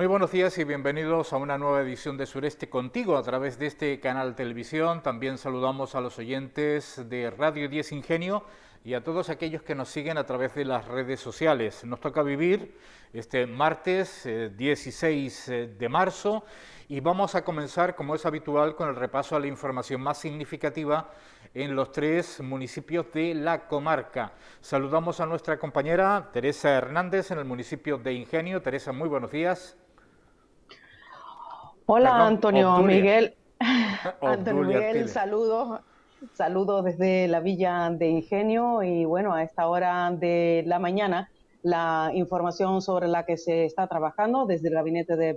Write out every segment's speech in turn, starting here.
Muy buenos días y bienvenidos a una nueva edición de Sureste Contigo a través de este canal televisión. También saludamos a los oyentes de Radio 10 Ingenio y a todos aquellos que nos siguen a través de las redes sociales. Nos toca vivir este martes 16 de marzo y vamos a comenzar, como es habitual, con el repaso a la información más significativa en los tres municipios de la comarca. Saludamos a nuestra compañera Teresa Hernández en el municipio de Ingenio. Teresa, muy buenos días. Hola, Perdón, Antonio Obdulia. Miguel. Antonio Obdulia Miguel, Artiles. saludos desde la Villa de Ingenio y bueno, a esta hora de la mañana la información sobre la que se está trabajando desde el Gabinete de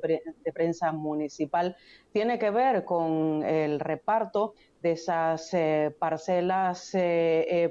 Prensa Municipal tiene que ver con el reparto de esas parcelas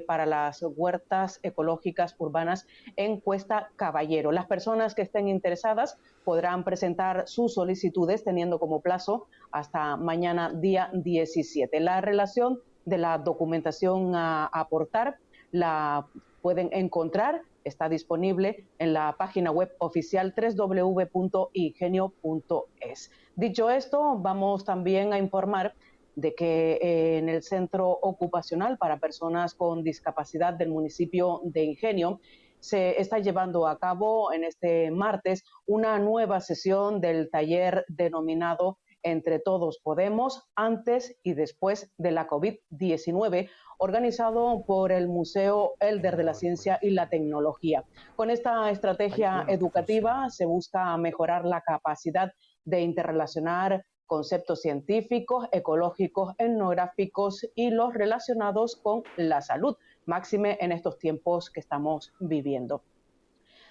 para las huertas ecológicas urbanas en Cuesta Caballero. Las personas que estén interesadas podrán presentar sus solicitudes teniendo como plazo hasta mañana día 17. La relación de la documentación a aportar la pueden encontrar, está disponible en la página web oficial www.ingenio.es. Dicho esto, vamos también a informar de que en el Centro Ocupacional para Personas con Discapacidad del municipio de Ingenio se está llevando a cabo en este martes una nueva sesión del taller denominado Entre Todos Podemos, antes y después de la COVID-19, organizado por el Museo Elder de la Ciencia y la Tecnología. Con esta estrategia educativa se busca mejorar la capacidad de interrelacionar conceptos científicos, ecológicos, etnográficos y los relacionados con la salud, máxime en estos tiempos que estamos viviendo.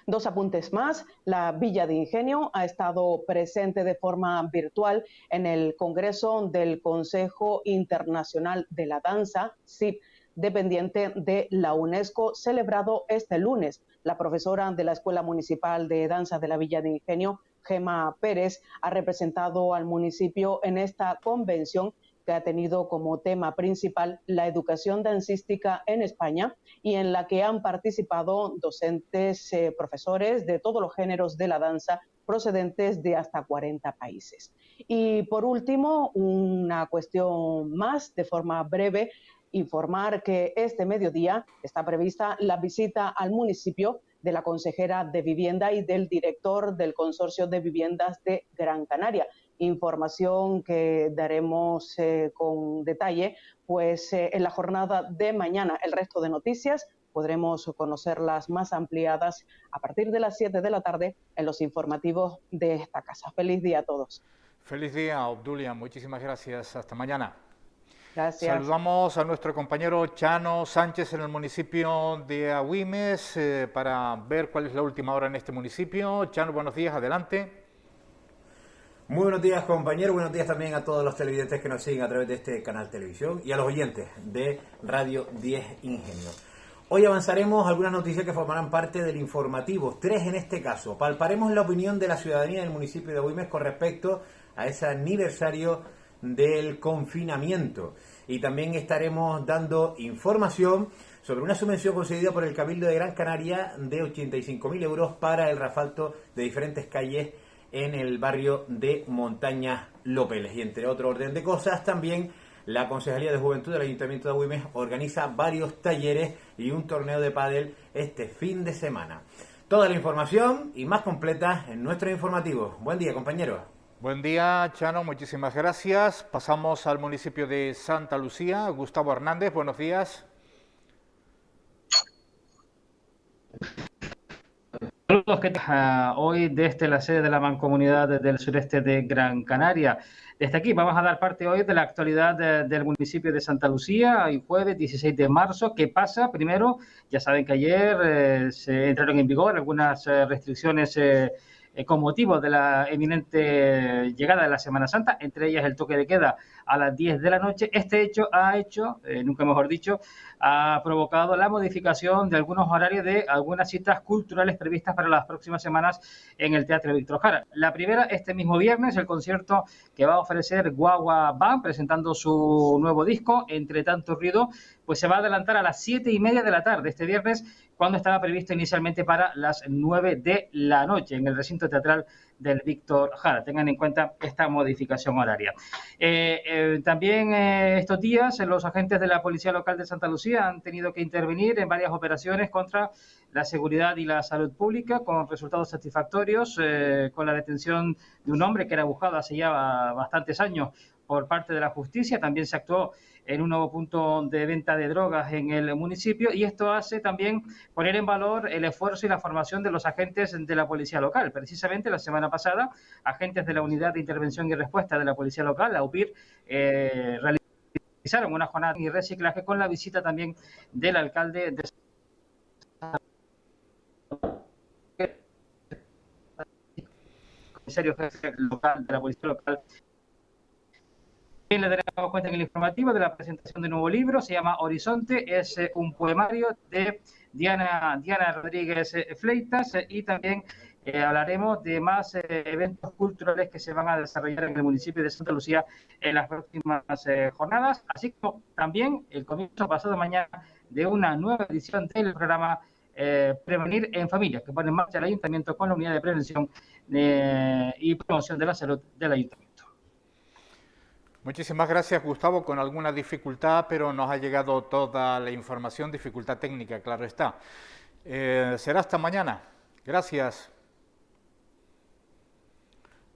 Dos apuntes más. La Villa de Ingenio ha estado presente de forma virtual en el Congreso del Consejo Internacional de la Danza, CID, dependiente de la UNESCO, celebrado este lunes. La profesora de la Escuela Municipal de Danza de la Villa de Ingenio, Gema Pérez, ha representado al municipio en esta convención que ha tenido como tema principal la educación dancística en España y en la que han participado docentes, profesores de todos los géneros de la danza procedentes de hasta 40 países. Y por último, una cuestión más de forma breve, informar que este mediodía está prevista la visita al municipio de la consejera de Vivienda y del director del Consorcio de Viviendas de Gran Canaria. Información que daremos con detalle pues en la jornada de mañana. El resto de noticias podremos conocerlas más ampliadas a partir de las 7 de la tarde en los informativos de esta casa. Feliz día a todos. Feliz día, Obdulia. Muchísimas gracias. Hasta mañana. Gracias. Saludamos a nuestro compañero Chano Sánchez en el municipio de Agüimes para ver cuál es la última hora en este municipio. Chano, buenos días. Adelante. Muy buenos días, compañero. Buenos días también a todos los televidentes que nos siguen a través de este canal televisión y a los oyentes de Radio 10 Ingenio. Hoy avanzaremos algunas noticias que formarán parte del informativo, 3 en este caso. Palparemos la opinión de la ciudadanía del municipio de Agüimes con respecto a ese aniversario del confinamiento. Y también estaremos dando información sobre una subvención concedida por el Cabildo de Gran Canaria de 85.000 euros para el asfalto de diferentes calles en el barrio de Montañas López. Y entre otro orden de cosas, también la Concejalía de Juventud del Ayuntamiento de Agüimes organiza varios talleres y un torneo de pádel este fin de semana. Toda la información y más completa en nuestro informativo. Buen día, compañeros. Buen día, Chano. Muchísimas gracias. Pasamos al municipio de Santa Lucía. Gustavo Hernández, buenos días. Saludos, ¿qué tal? Hoy desde la sede de la Mancomunidad del Sureste de Gran Canaria. Desde aquí vamos a dar parte hoy de la actualidad del municipio de Santa Lucía, hoy jueves 16 de marzo. ¿Qué pasa? Primero, ya saben que ayer se entraron en vigor algunas restricciones con motivo de la eminente llegada de la Semana Santa, entre ellas el toque de queda a las 10 de la noche. Este hecho nunca mejor dicho, ha provocado la modificación de algunos horarios de algunas citas culturales previstas para las próximas semanas en el Teatro Víctor Jara. La primera, este mismo viernes, el concierto que va a ofrecer Guagua Band, presentando su nuevo disco, Entre Tanto Ruido, pues se va a adelantar a las 7:30 de la tarde este viernes, cuando estaba previsto inicialmente para las 9 de la noche en el recinto teatral del Víctor Jara. Tengan en cuenta esta modificación horaria. También estos días los agentes de la Policía Local de Santa Lucía han tenido que intervenir en varias operaciones contra la seguridad y la salud pública, con resultados satisfactorios, con la detención de un hombre que era buscado hace ya bastantes años por parte de la justicia. También se actuó en un nuevo punto de venta de drogas en el municipio, y esto hace también poner en valor el esfuerzo y la formación de los agentes de la policía local. Precisamente la semana pasada, agentes de la Unidad de Intervención y Respuesta de la Policía Local, la UPIR, realizaron una jornada de reciclaje con la visita también del alcalde de comisario jefe local de la Policía Local. Le daremos cuenta en el informativo de la presentación de un nuevo libro, se llama Horizonte, es un poemario de Diana Rodríguez Fleitas, y también hablaremos de más eventos culturales que se van a desarrollar en el municipio de Santa Lucía en las próximas jornadas, así como también el comienzo pasado mañana de una nueva edición del programa Prevenir en Familia, que pone en marcha el Ayuntamiento con la Unidad de Prevención y Promoción de la Salud del Ayuntamiento. Muchísimas gracias, Gustavo, con alguna dificultad, pero nos ha llegado toda la información, dificultad técnica, claro está. Será hasta mañana. Gracias.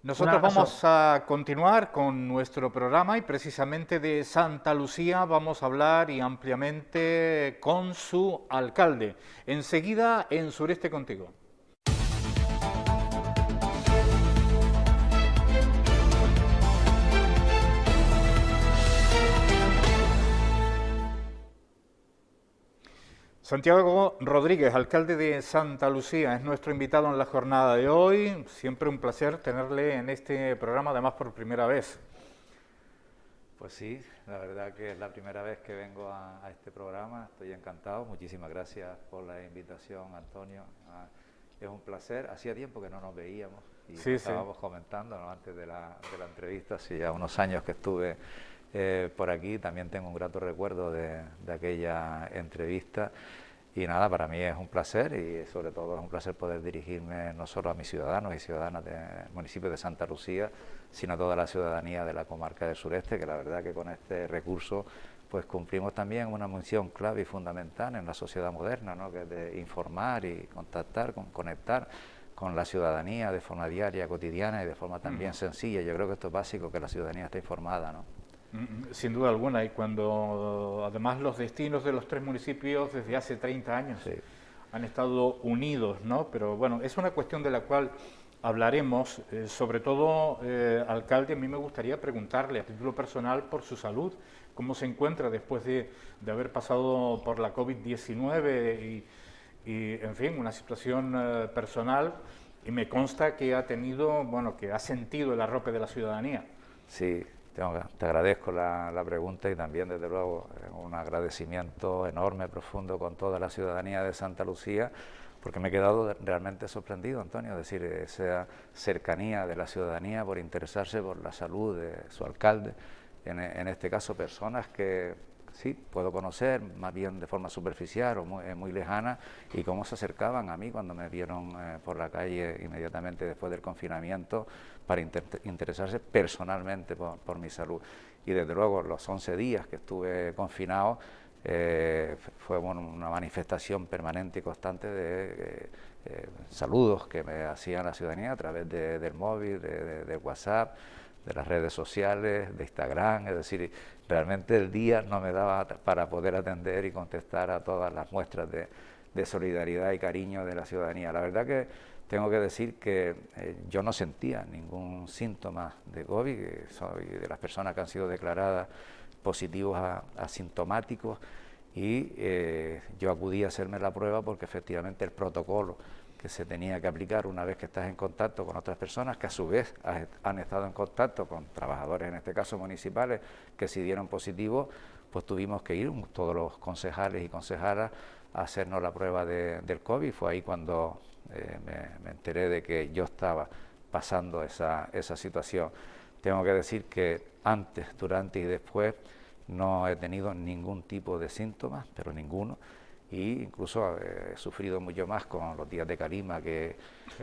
Nosotros vamos a continuar con nuestro programa, y precisamente de Santa Lucía vamos a hablar y ampliamente con su alcalde. Enseguida en Sureste Contigo. Santiago Rodríguez, alcalde de Santa Lucía, es nuestro invitado en la jornada de hoy. Siempre un placer tenerle en este programa, además por primera vez. Pues sí, la verdad que es la primera vez que vengo a este programa, estoy encantado. Muchísimas gracias por la invitación, Antonio. Es un placer, hacía tiempo que no nos veíamos y estábamos comentando, ¿no?, antes de la entrevista, hace ya unos años que estuve por aquí. También tengo un grato recuerdo de aquella entrevista, y nada, para mí es un placer, y sobre todo es un placer poder dirigirme no solo a mis ciudadanos y ciudadanas del municipio de Santa Lucía, sino a toda la ciudadanía de la comarca del sureste, que la verdad que con este recurso pues cumplimos también una función clave y fundamental en la sociedad moderna, ¿no?, que es de informar y contactar, conectar con la ciudadanía de forma diaria, cotidiana y de forma también sencilla. Yo creo que esto es básico, que la ciudadanía esté informada, ¿no? Sin duda alguna, y cuando además los destinos de los tres municipios desde hace 30 años han estado unidos, ¿no? Pero bueno, es una cuestión de la cual hablaremos, sobre todo, alcalde, a mí me gustaría preguntarle a título personal por su salud, cómo se encuentra después de haber pasado por la COVID-19 y, en fin, una situación personal, y me consta que ha tenido, bueno, que ha sentido el arrope de la ciudadanía. Sí. Te agradezco la pregunta, y también, desde luego, un agradecimiento enorme, profundo con toda la ciudadanía de Santa Lucía, porque me he quedado realmente sorprendido, Antonio, es decir, esa cercanía de la ciudadanía por interesarse por la salud de su alcalde, en este caso personas que sí puedo conocer más bien de forma superficial o muy lejana, y cómo se acercaban a mí cuando me vieron por la calle inmediatamente después del confinamiento para interesarse personalmente por mi salud. Y desde luego los 11 días que estuve confinado fue una manifestación permanente y constante de saludos que me hacían la ciudadanía a través del móvil, de WhatsApp, de las redes sociales, de Instagram. Es decir, realmente el día no me daba para poder atender y contestar a todas las muestras de solidaridad y cariño de la ciudadanía. La verdad que tengo que decir que yo no sentía ningún síntoma de COVID, que soy de las personas que han sido declaradas positivos asintomáticos, y yo acudí a hacerme la prueba porque efectivamente el protocolo que se tenía que aplicar una vez que estás en contacto con otras personas que a su vez han estado en contacto con trabajadores, en este caso municipales, que si dieron positivo, pues tuvimos que ir todos los concejales y concejalas a hacernos la prueba del COVID. Fue ahí cuando me enteré de que yo estaba pasando esa situación. Tengo que decir que antes, durante y después no he tenido ningún tipo de síntomas, pero ninguno, y incluso he sufrido mucho más con los días de calima que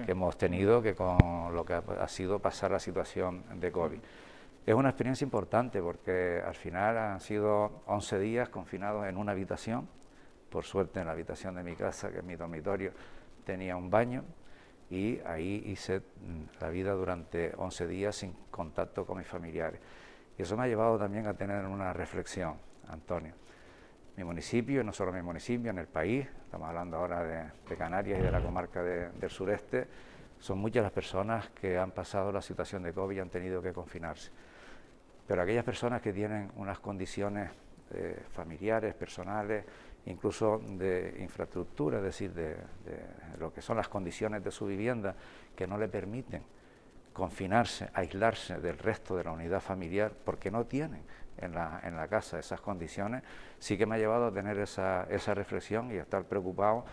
hemos tenido que con lo que ha sido pasar la situación de COVID. Es una experiencia importante porque al final han sido 11 días confinados en una habitación. Por suerte en la habitación de mi casa, que es mi dormitorio, tenía un baño y ahí hice la vida durante 11 días sin contacto con mis familiares. Y eso me ha llevado también a tener una reflexión, Antonio. Mi municipio, y no solo mi municipio, en el país, estamos hablando ahora de Canarias y de la comarca del sureste, son muchas las personas que han pasado la situación de COVID y han tenido que confinarse. Pero aquellas personas que tienen unas condiciones familiares, personales, incluso de infraestructura, es decir, de lo que son las condiciones de su vivienda, que no le permiten confinarse, aislarse del resto de la unidad familiar, porque no tienen en la casa esas condiciones, sí que me ha llevado a tener esa reflexión y a estar preocupado,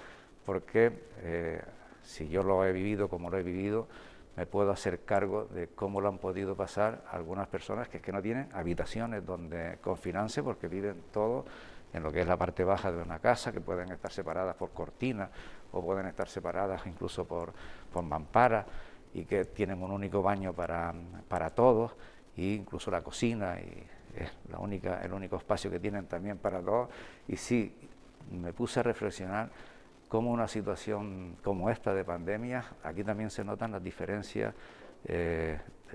porque si yo lo he vivido como lo he vivido, me puedo hacer cargo de cómo lo han podido pasar algunas personas que es que no tienen habitaciones donde confinarse, porque viven todos en lo que es la parte baja de una casa, que pueden estar separadas por cortinas o pueden estar separadas incluso por mamparas, y que tienen un único baño para todos, e incluso la cocina, y es el único espacio que tienen también para todos. Y sí, me puse a reflexionar cómo una situación como esta de pandemia, aquí también se notan las diferencias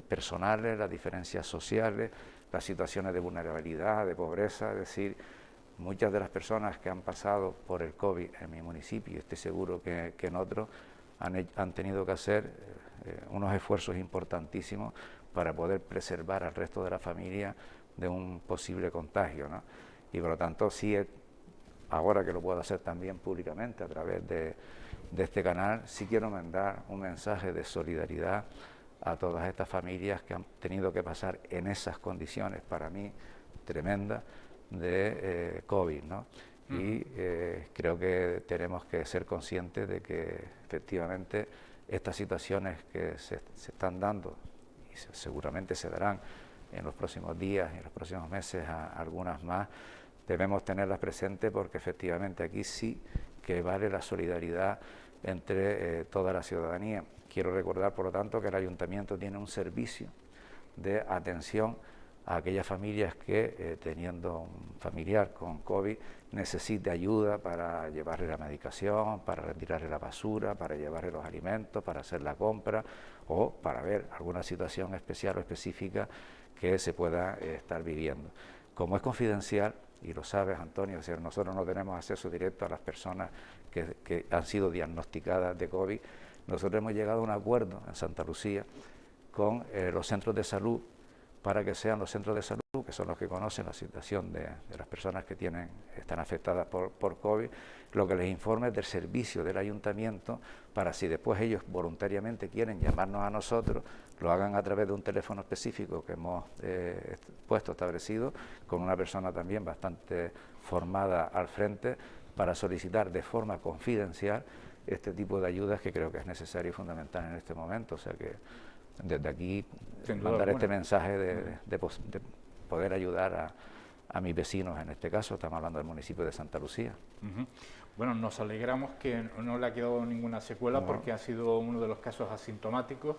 personales, las diferencias sociales, las situaciones de vulnerabilidad, de pobreza, es decir, muchas de las personas que han pasado por el COVID en mi municipio, y estoy seguro que en otros, han tenido que hacer unos esfuerzos importantísimos para poder preservar al resto de la familia de un posible contagio, ¿no? Y por lo tanto, sí, ahora que lo puedo hacer también públicamente a través de este canal, sí quiero mandar un mensaje de solidaridad a todas estas familias que han tenido que pasar en esas condiciones, para mí, tremendas, de COVID, ¿no? Y creo que tenemos que ser conscientes de que efectivamente estas situaciones que se están dando, y seguramente se darán en los próximos días y en los próximos meses algunas más, debemos tenerlas presentes, porque efectivamente aquí sí que vale la solidaridad entre toda la ciudadanía. Quiero recordar, por lo tanto, que el Ayuntamiento tiene un servicio de atención a aquellas familias que, teniendo un familiar con COVID, necesite ayuda para llevarle la medicación, para retirarle la basura, para llevarle los alimentos, para hacer la compra o para ver alguna situación especial o específica que se pueda estar viviendo. Como es confidencial, y lo sabes, Antonio, o sea, nosotros no tenemos acceso directo a las personas que han sido diagnosticadas de COVID, nosotros hemos llegado a un acuerdo en Santa Lucía con los centros de salud, para que sean los centros de salud, que son los que conocen la situación de las personas que están afectadas por COVID, lo que les informe del servicio del ayuntamiento, para si después ellos voluntariamente quieren llamarnos a nosotros, lo hagan a través de un teléfono específico que hemos establecido, con una persona también bastante formada al frente, para solicitar de forma confidencial este tipo de ayudas que creo que es necesario y fundamental en este momento. O sea que desde aquí mandar este mensaje de poder ayudar a mis vecinos, en este caso estamos hablando del municipio de Santa Lucía. Bueno, nos alegramos que no le ha quedado ninguna secuela, porque ha sido uno de los casos asintomáticos,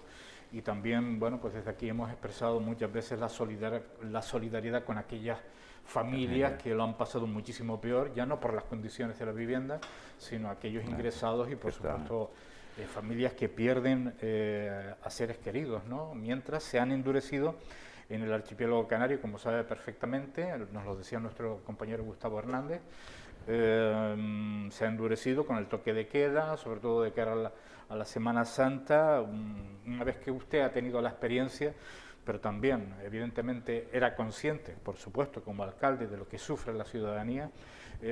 y también, bueno, pues desde aquí hemos expresado muchas veces la solidaridad con aquellas familias que lo han pasado muchísimo peor, ya no por las condiciones de la vivienda, sino aquellos ingresados y, por supuesto, familias que pierden a seres queridos, ¿no? Mientras se han endurecido en el archipiélago canario, como sabe perfectamente, nos lo decía nuestro compañero Gustavo Hernández, se ha endurecido con el toque de queda, sobre todo de cara a la Semana Santa. Una vez que usted ha tenido la experiencia, pero también, evidentemente, era consciente, por supuesto, como alcalde, de lo que sufre la ciudadanía,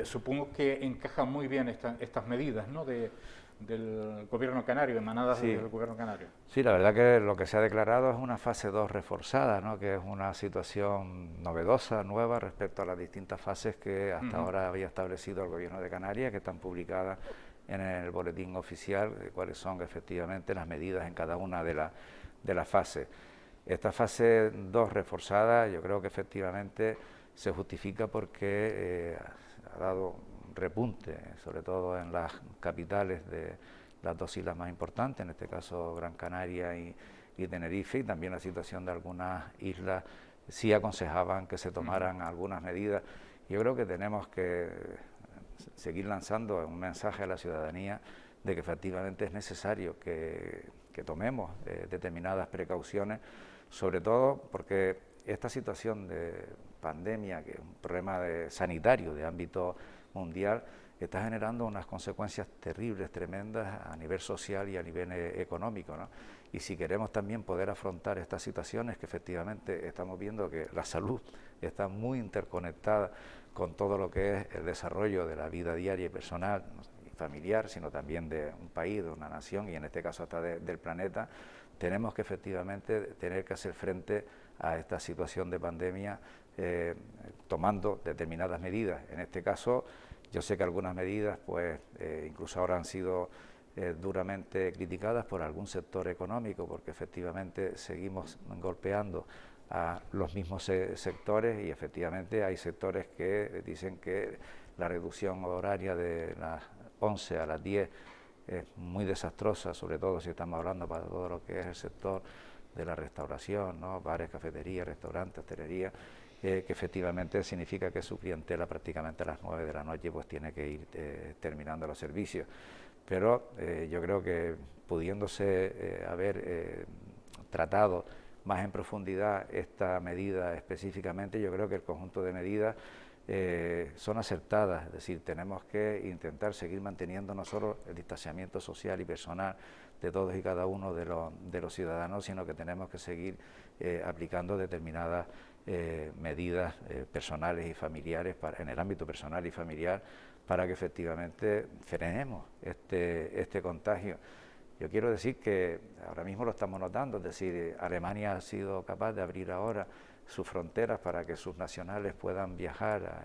supongo que encajan muy bien estas medidas, ¿no?, del gobierno canario, emanadas del gobierno canario. Sí, la verdad que lo que se ha declarado es una fase 2 reforzada, ¿no?, que es una situación novedosa, nueva, respecto a las distintas fases que hasta ahora había establecido el gobierno de Canarias, que están publicadas en el boletín oficial, de cuáles son efectivamente las medidas en cada una de las fases. Esta fase 2 reforzada, yo creo que efectivamente se justifica porque ha dado repunte, sobre todo en las capitales de las dos islas más importantes, en este caso Gran Canaria y Tenerife, y también la situación de algunas islas sí aconsejaban que se tomaran algunas medidas. Yo creo que tenemos que seguir lanzando un mensaje a la ciudadanía de que efectivamente es necesario que tomemos determinadas precauciones, sobre todo porque esta situación de pandemia, que es un problema sanitario de ámbito mundial, está generando unas consecuencias terribles, tremendas a nivel social y a nivel económico, ¿no? Y si queremos también poder afrontar estas situaciones, que efectivamente estamos viendo que la salud está muy interconectada con todo lo que es el desarrollo de la vida diaria y personal y familiar, sino también de un país, de una nación y en este caso hasta del planeta, tenemos que efectivamente tener que hacer frente a esta situación de pandemia tomando determinadas medidas. En este caso, yo sé que algunas medidas, pues, incluso ahora han sido duramente criticadas por algún sector económico, porque efectivamente seguimos golpeando a los mismos sectores y efectivamente hay sectores que dicen que la reducción horaria de las 11 a las 10 es muy desastrosa, sobre todo si estamos hablando para todo lo que es el sector de la restauración, ¿no? Bares, cafeterías, restaurantes, hostelería, que efectivamente significa que su clientela prácticamente a las 9 de la noche pues tiene que ir terminando los servicios. Pero yo creo que pudiéndose haber tratado más en profundidad esta medida específicamente, yo creo que el conjunto de medidas son acertadas, es decir, tenemos que intentar seguir manteniendo no solo el distanciamiento social y personal de todos y cada uno de los ciudadanos, sino que tenemos que seguir aplicando determinadas medidas personales y familiares en el ámbito personal y familiar para que efectivamente frenemos este contagio. Yo quiero decir que ahora mismo lo estamos notando, es decir, Alemania ha sido capaz de abrir ahora sus fronteras para que sus nacionales puedan viajar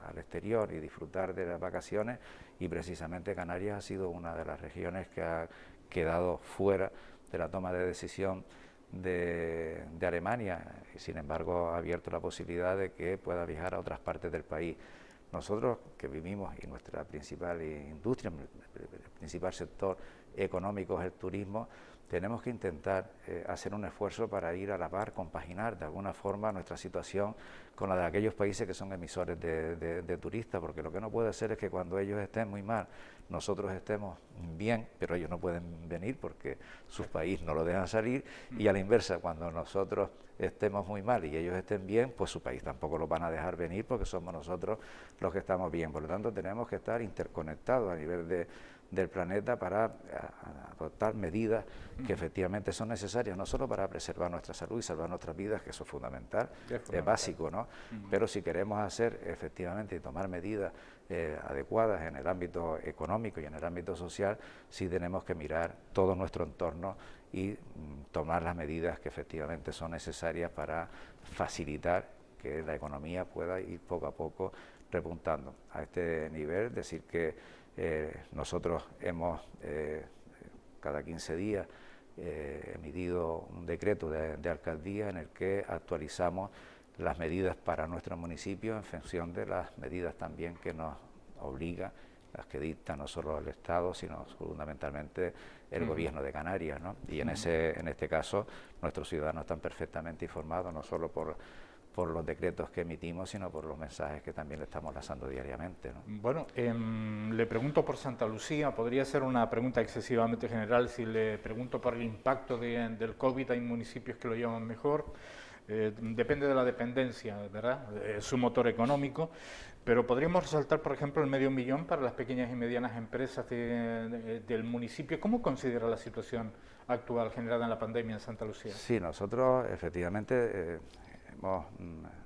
al exterior y disfrutar de las vacaciones, y precisamente Canarias ha sido una de las regiones que ha quedado fuera de la toma de decisión de Alemania, y sin embargo ha abierto la posibilidad de que pueda viajar a otras partes del país. Nosotros que vivimos y nuestra principal industria, el principal sector económico es el turismo, tenemos que intentar hacer un esfuerzo para ir a la par, compaginar de alguna forma nuestra situación con la de aquellos países que son emisores de turistas, porque lo que no puede ser es que cuando ellos estén muy mal, nosotros estemos bien, pero ellos no pueden venir porque su país no lo dejan salir, y a la inversa, cuando nosotros estemos muy mal y ellos estén bien, pues su país tampoco lo van a dejar venir porque somos nosotros los que estamos bien. Por lo tanto, tenemos que estar interconectados a nivel del planeta para adoptar medidas que efectivamente son necesarias, no solo para preservar nuestra salud y salvar nuestras vidas, que eso es fundamental, es básico, ¿no? Pero si queremos hacer efectivamente y tomar medidas adecuadas en el ámbito económico y en el ámbito social, sí tenemos que mirar todo nuestro entorno y tomar las medidas que efectivamente son necesarias para facilitar que la economía pueda ir poco a poco repuntando a este nivel. Decir que nosotros hemos cada 15 días emitido un decreto de alcaldía en el que actualizamos las medidas para nuestro municipio en función de las medidas también que nos obliga, las que dicta no solo el Estado, sino fundamentalmente el Gobierno de Canarias, ¿no? Y en este caso nuestros ciudadanos están perfectamente informados, no solo por los decretos que emitimos, sino por los mensajes que también le estamos lanzando diariamente, ¿no? Bueno, le pregunto por Santa Lucía, podría ser una pregunta excesivamente general. Si le pregunto por el impacto del COVID, hay municipios que lo llevan mejor, depende de la dependencia, ¿verdad?, su motor económico, pero podríamos resaltar, por ejemplo, el medio millón para las pequeñas y medianas empresas del municipio. ¿Cómo considera la situación actual generada en la pandemia en Santa Lucía? Sí, nosotros efectivamente nos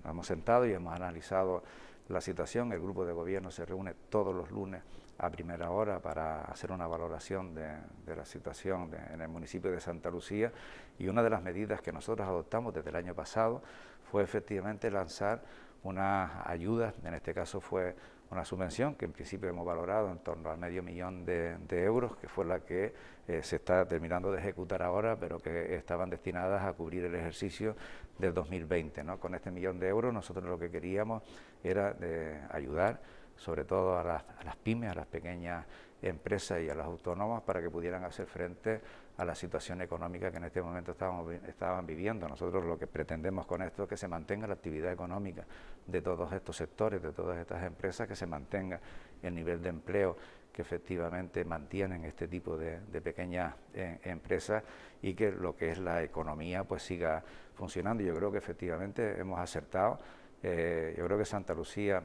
hemos sentado y hemos analizado la situación. El grupo de gobierno se reúne todos los lunes a primera hora para hacer una valoración de la situación en el municipio de Santa Lucía, y una de las medidas que nosotros adoptamos desde el año pasado fue efectivamente lanzar unas ayudas, en este caso fue una subvención que en principio hemos valorado en torno al $500.000 de euros, que fue la que se está terminando de ejecutar ahora, pero que estaban destinadas a cubrir el ejercicio del 2020, ¿no? Con este $1.000.000 nosotros lo que queríamos era ayudar sobre todo a las pymes, a las pequeñas empresas y a los autónomos para que pudieran hacer frente a la situación económica que en este momento estaban viviendo. Nosotros lo que pretendemos con esto es que se mantenga la actividad económica de todos estos sectores, de todas estas empresas, que se mantenga el nivel de empleo que efectivamente mantienen este tipo de pequeñas empresas y que lo que es la economía pues siga funcionando. Yo creo que efectivamente hemos acertado. Yo creo que Santa Lucía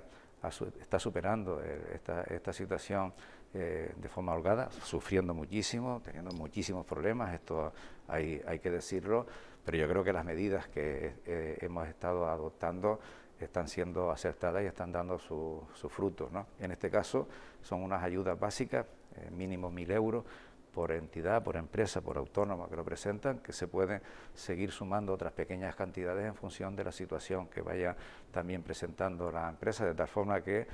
está superando esta situación de forma holgada, sufriendo muchísimo, teniendo muchísimos problemas, esto hay que decirlo, pero yo creo que las medidas que hemos estado adoptando están siendo acertadas y están dando sus frutos, ¿no? En este caso son unas ayudas básicas, mínimo 1.000 euros por entidad, por empresa, por autónoma que lo presentan, que se pueden seguir sumando otras pequeñas cantidades en función de la situación que vaya también presentando la empresa, de tal forma que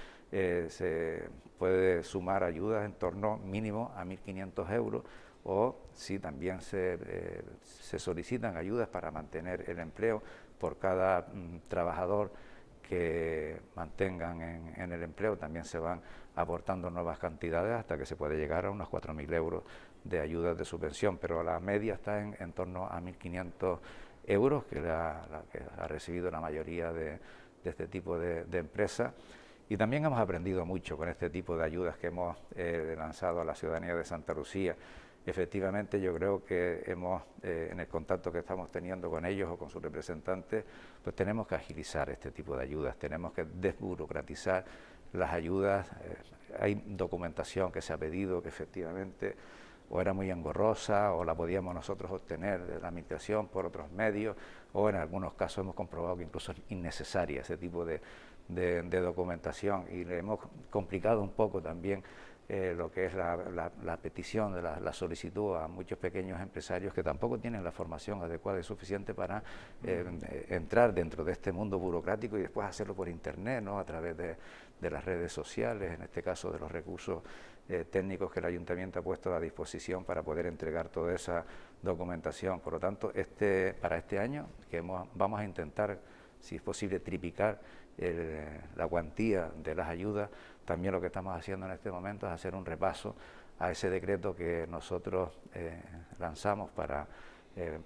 se puede sumar ayudas en torno mínimo a 1.500 euros, o si también se solicitan ayudas para mantener el empleo por cada trabajador que mantengan en el empleo, también se van aportando nuevas cantidades hasta que se puede llegar a unos 4.000 euros de ayudas de subvención, pero la media está en torno a 1.500 euros, que la que ha recibido la mayoría de este tipo de empresas. Y también hemos aprendido mucho con este tipo de ayudas que hemos lanzado a la ciudadanía de Santa Lucía. Efectivamente, yo creo que en el contacto que estamos teniendo con ellos o con sus representantes, pues tenemos que agilizar este tipo de ayudas, tenemos que desburocratizar las ayudas. Hay documentación que se ha pedido que efectivamente o era muy engorrosa o la podíamos nosotros obtener de la administración por otros medios, o en algunos casos hemos comprobado que incluso es innecesaria ese tipo de documentación, y le hemos complicado un poco también lo que es la petición de la solicitud a muchos pequeños empresarios que tampoco tienen la formación adecuada y suficiente para entrar dentro de este mundo burocrático y después hacerlo por internet, ¿no? A través de las redes sociales, en este caso de los recursos técnicos que el Ayuntamiento ha puesto a disposición para poder entregar toda esa documentación. Por lo tanto, para este año que vamos a intentar, si es posible, triplicar la cuantía de las ayudas. También lo que estamos haciendo en este momento es hacer un repaso a ese decreto que nosotros lanzamos para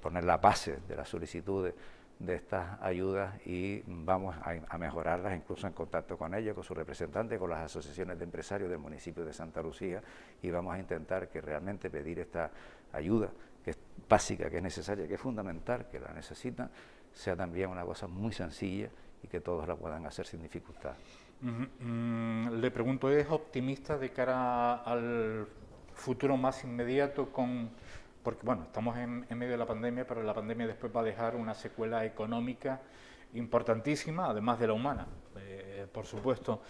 poner la base de las solicitudes de estas ayudas, y vamos a mejorarlas incluso en contacto con ellos, con sus representantes, con las asociaciones de empresarios del municipio de Santa Lucía, y vamos a intentar que realmente pedir esta ayuda, que es básica, que es necesaria, que es fundamental, que la necesitan, sea también una cosa muy sencilla y que todos la puedan hacer sin dificultad. Le pregunto, ¿es optimista de cara al futuro más inmediato porque bueno, estamos en medio de la pandemia, pero la pandemia después va a dejar una secuela económica importantísima, además de la humana, por supuesto.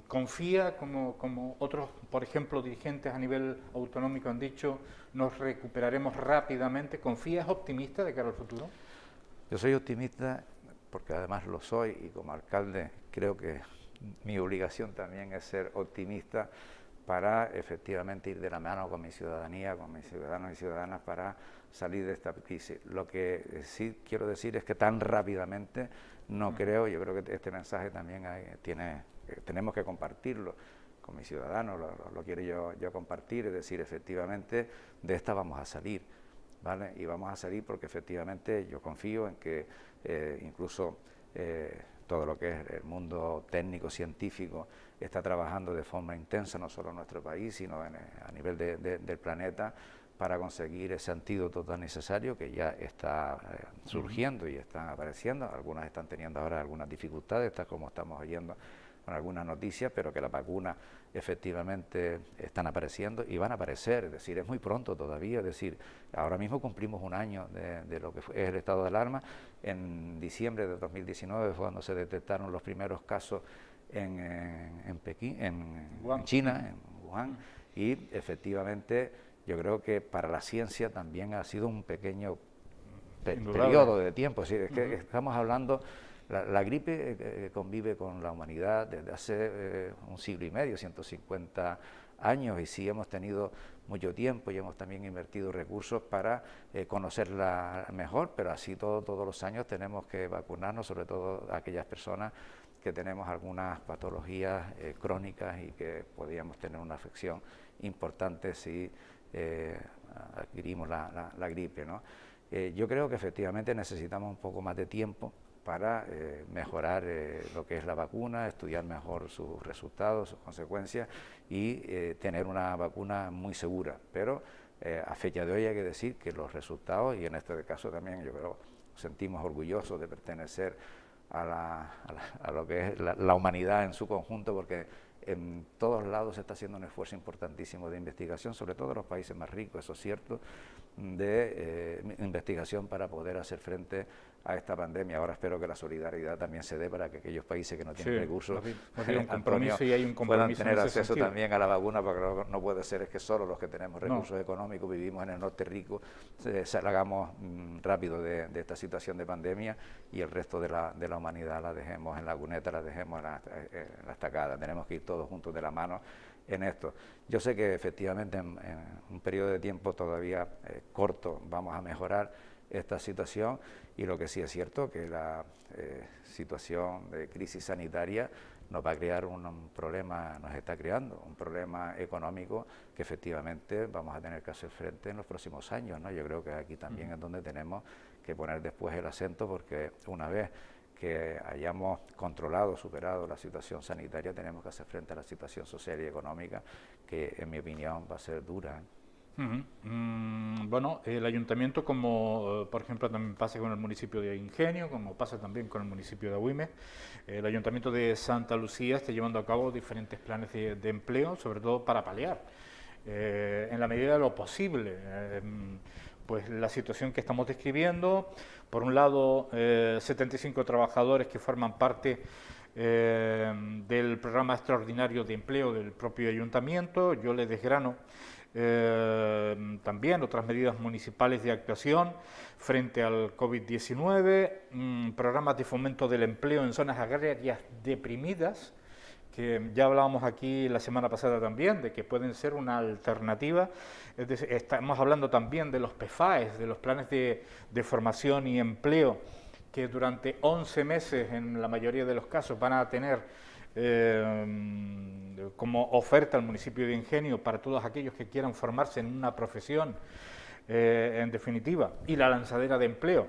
¿Confía, como otros, por ejemplo, dirigentes a nivel autonómico han dicho, nos recuperaremos rápidamente? ¿Confía, es optimista de cara al futuro? Yo soy optimista porque además lo soy, y como alcalde creo que mi obligación también es ser optimista para efectivamente ir de la mano con mi ciudadanía, con mis ciudadanos y ciudadanas, para salir de esta crisis. Lo que sí quiero decir es que tan rápidamente no creo. Yo creo que este mensaje también tenemos que compartirlo con mis ciudadanos, lo quiero yo compartir, es decir, efectivamente de esta vamos a salir, ¿vale? Y vamos a salir porque efectivamente yo confío en que incluso todo lo que es el mundo técnico, científico, está trabajando de forma intensa, no solo en nuestro país, sino a nivel del planeta, para conseguir ese antídoto tan necesario que ya está surgiendo y están apareciendo. Algunas están teniendo ahora algunas dificultades, como estamos oyendo con algunas noticias, pero que las vacunas efectivamente están apareciendo y van a aparecer. Es decir, es muy pronto todavía. Es decir, ahora mismo cumplimos un año de lo que es el estado de alarma. En diciembre de 2019 fue cuando se detectaron los primeros casos en Pekín, en China, en Wuhan, y efectivamente yo creo que para la ciencia también ha sido un pequeño periodo de tiempo. Es decir, es que estamos hablando La gripe convive con la humanidad desde hace un siglo y medio, 150 años, y sí hemos tenido mucho tiempo y hemos también invertido recursos para conocerla mejor, pero así todos los años tenemos que vacunarnos, sobre todo aquellas personas que tenemos algunas patologías crónicas y que podríamos tener una afección importante si adquirimos la gripe, ¿no? Yo creo que efectivamente necesitamos un poco más de tiempo para mejorar lo que es la vacuna, estudiar mejor sus resultados, sus consecuencias y tener una vacuna muy segura. Pero a fecha de hoy hay que decir que los resultados, y en este caso también yo creo sentimos orgullosos de pertenecer a lo que es la humanidad en su conjunto, porque en todos lados se está haciendo un esfuerzo importantísimo de investigación, sobre todo en los países más ricos, eso es cierto, de investigación para poder hacer frente a esta pandemia. Ahora espero que la solidaridad también se dé para que aquellos países que no tienen recursos puedan tener acceso también a la vacuna, porque no puede ser es que solo los que tenemos recursos económicos vivimos en el norte rico salgamos rápido de esta situación de pandemia y el resto de la humanidad la dejemos en la cuneta, la dejemos en la estacada. Tenemos que ir todos juntos de la mano en esto. Yo sé que efectivamente en un periodo de tiempo todavía corto vamos a mejorar esta situación, y lo que sí es cierto que la situación de crisis sanitaria nos va a crear un problema, nos está creando un problema económico que efectivamente vamos a tener que hacer frente en los próximos años, ¿no? Yo creo que aquí también es donde tenemos que poner después el acento, porque una vez que hayamos controlado, superado la situación sanitaria, tenemos que hacer frente a la situación social y económica, que en mi opinión va a ser dura. Bueno, el ayuntamiento, como por ejemplo también pasa con el municipio de Ingenio, como pasa también con el municipio de Agüimes, el ayuntamiento de Santa Lucía está llevando a cabo diferentes planes de empleo, sobre todo para paliar, en la medida de lo posible, pues la situación que estamos describiendo. Por un lado, 75 trabajadores que forman parte del programa extraordinario de empleo del propio ayuntamiento. Yo le desgrano también otras medidas municipales de actuación frente al COVID-19, programas de fomento del empleo en zonas agrarias deprimidas, que ya hablábamos aquí la semana pasada también, de que pueden ser una alternativa. Es decir, estamos hablando también de los PFAES, de los planes de formación y empleo, que durante 11 meses en la mayoría de los casos van a tener como oferta al municipio de Ingenio para todos aquellos que quieran formarse en una profesión, en definitiva, y la lanzadera de empleo.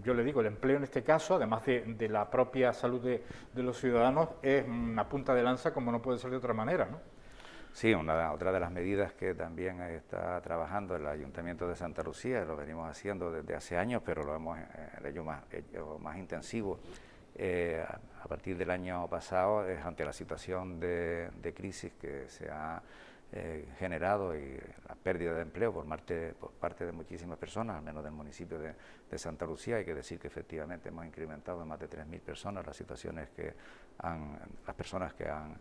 Yo le digo, el empleo en este caso, además de la propia salud de los ciudadanos, es una punta de lanza como no puede ser de otra manera, ¿no? Sí, otra de las medidas que también está trabajando el Ayuntamiento de Santa Lucía, lo venimos haciendo desde hace años, pero lo hemos hecho más intensivo a partir del año pasado, es ante la situación de crisis que se ha generado y la pérdida de empleo por parte de muchísimas personas, al menos del municipio de Santa Lucía. Hay que decir que efectivamente hemos incrementado en más de 3.000 personas las personas que han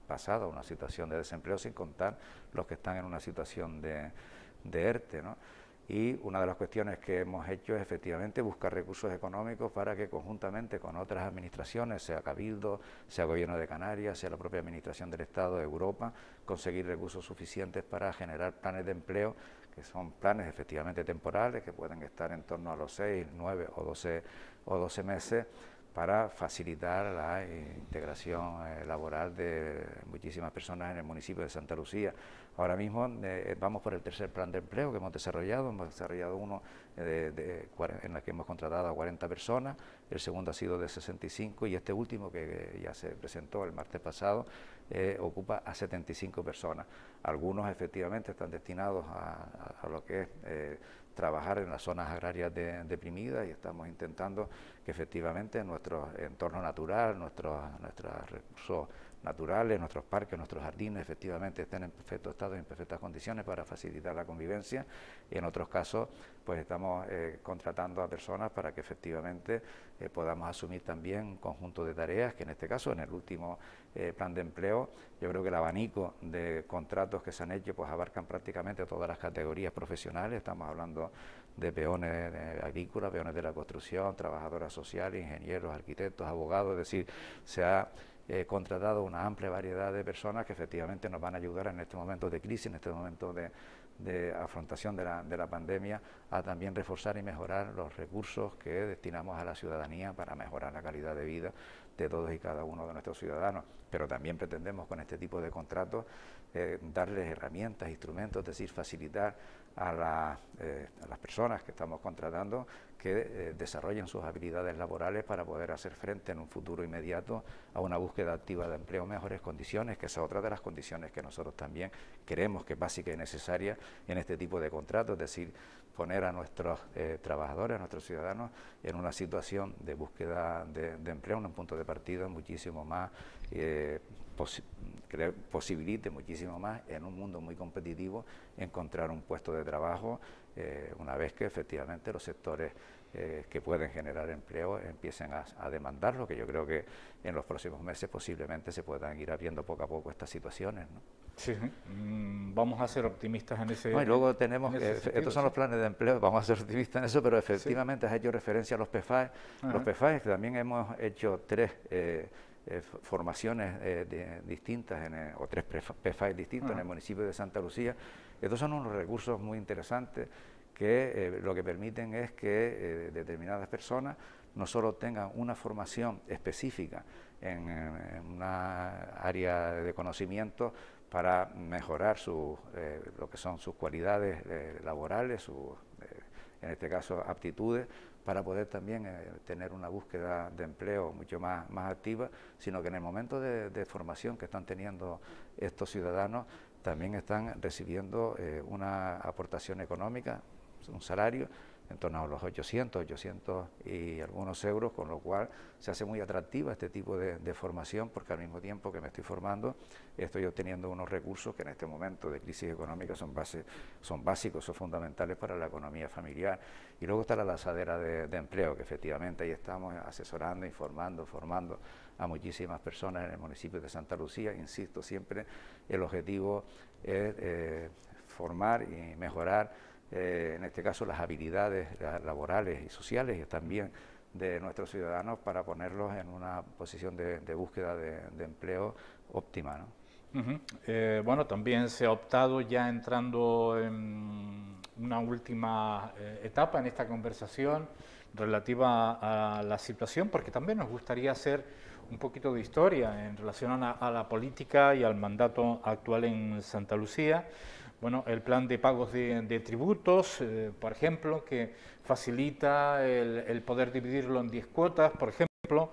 pasado a una situación de desempleo, sin contar los que están en una situación de ERTE, ¿no? Y una de las cuestiones que hemos hecho es efectivamente buscar recursos económicos para que conjuntamente con otras administraciones, sea Cabildo, sea Gobierno de Canarias, sea la propia Administración del Estado de Europa, conseguir recursos suficientes para generar planes de empleo, que son planes efectivamente temporales, que pueden estar en torno a los 6, 9 o 12 meses, para facilitar la integración laboral de muchísimas personas en el municipio de Santa Lucía. Ahora mismo vamos por el tercer plan de empleo que hemos desarrollado uno en el que hemos contratado a 40 personas, el segundo ha sido de 65 y este último, que ya se presentó el martes pasado, ocupa a 75 personas. Algunos efectivamente están destinados a lo que es trabajar en las zonas agrarias deprimidas, y estamos intentando que efectivamente nuestro entorno natural, nuestros recursos naturales, nuestros parques, nuestros jardines, efectivamente estén en perfecto estado y en perfectas condiciones para facilitar la convivencia, y en otros casos pues estamos contratando a personas para que efectivamente podamos asumir también un conjunto de tareas que en este caso, en el último plan de empleo, yo creo que el abanico de contratos que se han hecho pues abarcan prácticamente todas las categorías profesionales. Estamos hablando de peones agrícolas, peones de la construcción, trabajadoras sociales, ingenieros, arquitectos, abogados, es decir, se ha contratado una amplia variedad de personas que efectivamente nos van a ayudar en este momento de crisis, en este momento de afrontación de la pandemia, a también reforzar y mejorar los recursos que destinamos a la ciudadanía para mejorar la calidad de vida de todos y cada uno de nuestros ciudadanos. Pero también pretendemos con este tipo de contratos darles herramientas, instrumentos, es decir, facilitar a las personas que estamos contratando que desarrollen sus habilidades laborales para poder hacer frente en un futuro inmediato a una búsqueda activa de empleo en mejores condiciones, que esa es otra de las condiciones que nosotros también creemos que es básica y necesaria en este tipo de contratos, es decir, poner a nuestros trabajadores, a nuestros ciudadanos en una situación de búsqueda de empleo, en un punto de partida muchísimo más posibilite muchísimo más en un mundo muy competitivo encontrar un puesto de trabajo una vez que efectivamente los sectores que pueden generar empleo empiecen a demandarlo, que yo creo que en los próximos meses posiblemente se puedan ir abriendo poco a poco estas situaciones, ¿no? Sí, vamos a ser optimistas en ese sentido. Y luego tenemos, estos son los planes de empleo, vamos a ser optimistas en eso, pero efectivamente has hecho referencia a los PFAE. Los PFAE, que también hemos hecho 3 formaciones distintas, o 3 PFAE distintos en el municipio de Santa Lucía. Estos son unos recursos muy interesantes que lo que permiten es que determinadas personas no solo tengan una formación específica en una área de conocimiento para mejorar lo que son sus cualidades laborales, en este caso aptitudes, para poder también tener una búsqueda de empleo mucho más activa, sino que en el momento de formación que están teniendo estos ciudadanos también están recibiendo una aportación económica, un salario en torno a los 800 y algunos euros, con lo cual se hace muy atractiva este tipo de formación, porque al mismo tiempo que me estoy formando, estoy obteniendo unos recursos que en este momento de crisis económica son básicos, son fundamentales para la economía familiar. Y luego está la lanzadera de empleo, que efectivamente ahí estamos asesorando, informando, formando a muchísimas personas en el municipio de Santa Lucía. Insisto, siempre el objetivo es formar y mejorar en este caso las habilidades laborales y sociales y también de nuestros ciudadanos para ponerlos en una posición de búsqueda de empleo óptima, ¿no? Bueno, también se ha optado, ya entrando en una última etapa en esta conversación relativa a la situación, porque también nos gustaría hacer un poquito de historia en relación a la política y al mandato actual en Santa Lucía. Bueno, el plan de pagos de tributos, por ejemplo, que facilita el poder dividirlo en 10 cuotas, por ejemplo,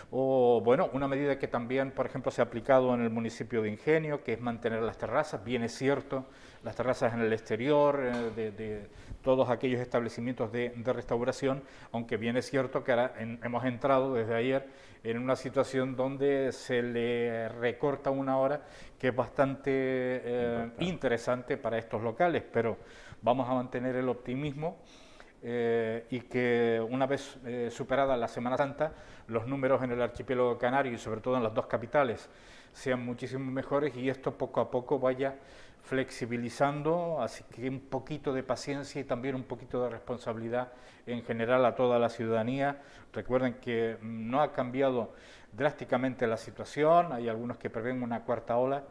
o bueno, una medida que también, por ejemplo, se ha aplicado en el municipio de Ingenio, que es mantener las terrazas. Bien es cierto, las terrazas en el exterior de todos aquellos establecimientos de restauración, aunque bien es cierto que ahora hemos entrado desde ayer en una situación donde se le recorta una hora que es bastante interesante para estos locales, pero vamos a mantener el optimismo y que una vez superada la Semana Santa, los números en el archipiélago canario y sobre todo en las 2 capitales sean muchísimo mejores y esto poco a poco vaya flexibilizando, así que un poquito de paciencia y también un poquito de responsabilidad en general a toda la ciudadanía. Recuerden que no ha cambiado drásticamente la situación, hay algunos que prevén una 4ª ola.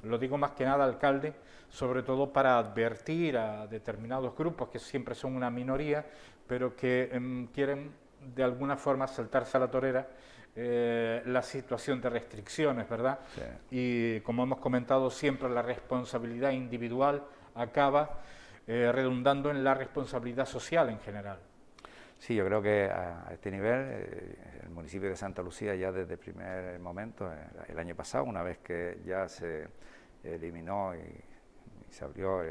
Lo digo más que nada, alcalde, sobre todo para advertir a determinados grupos que siempre son una minoría, pero que quieren de alguna forma saltarse a la torera la situación de restricciones, ¿verdad? Sí. Y como hemos comentado siempre, la responsabilidad individual acaba redundando en la responsabilidad social en general. Sí, yo creo que a este nivel el municipio de Santa Lucía ya desde el primer momento, el año pasado, una vez que ya se eliminó y se abrió,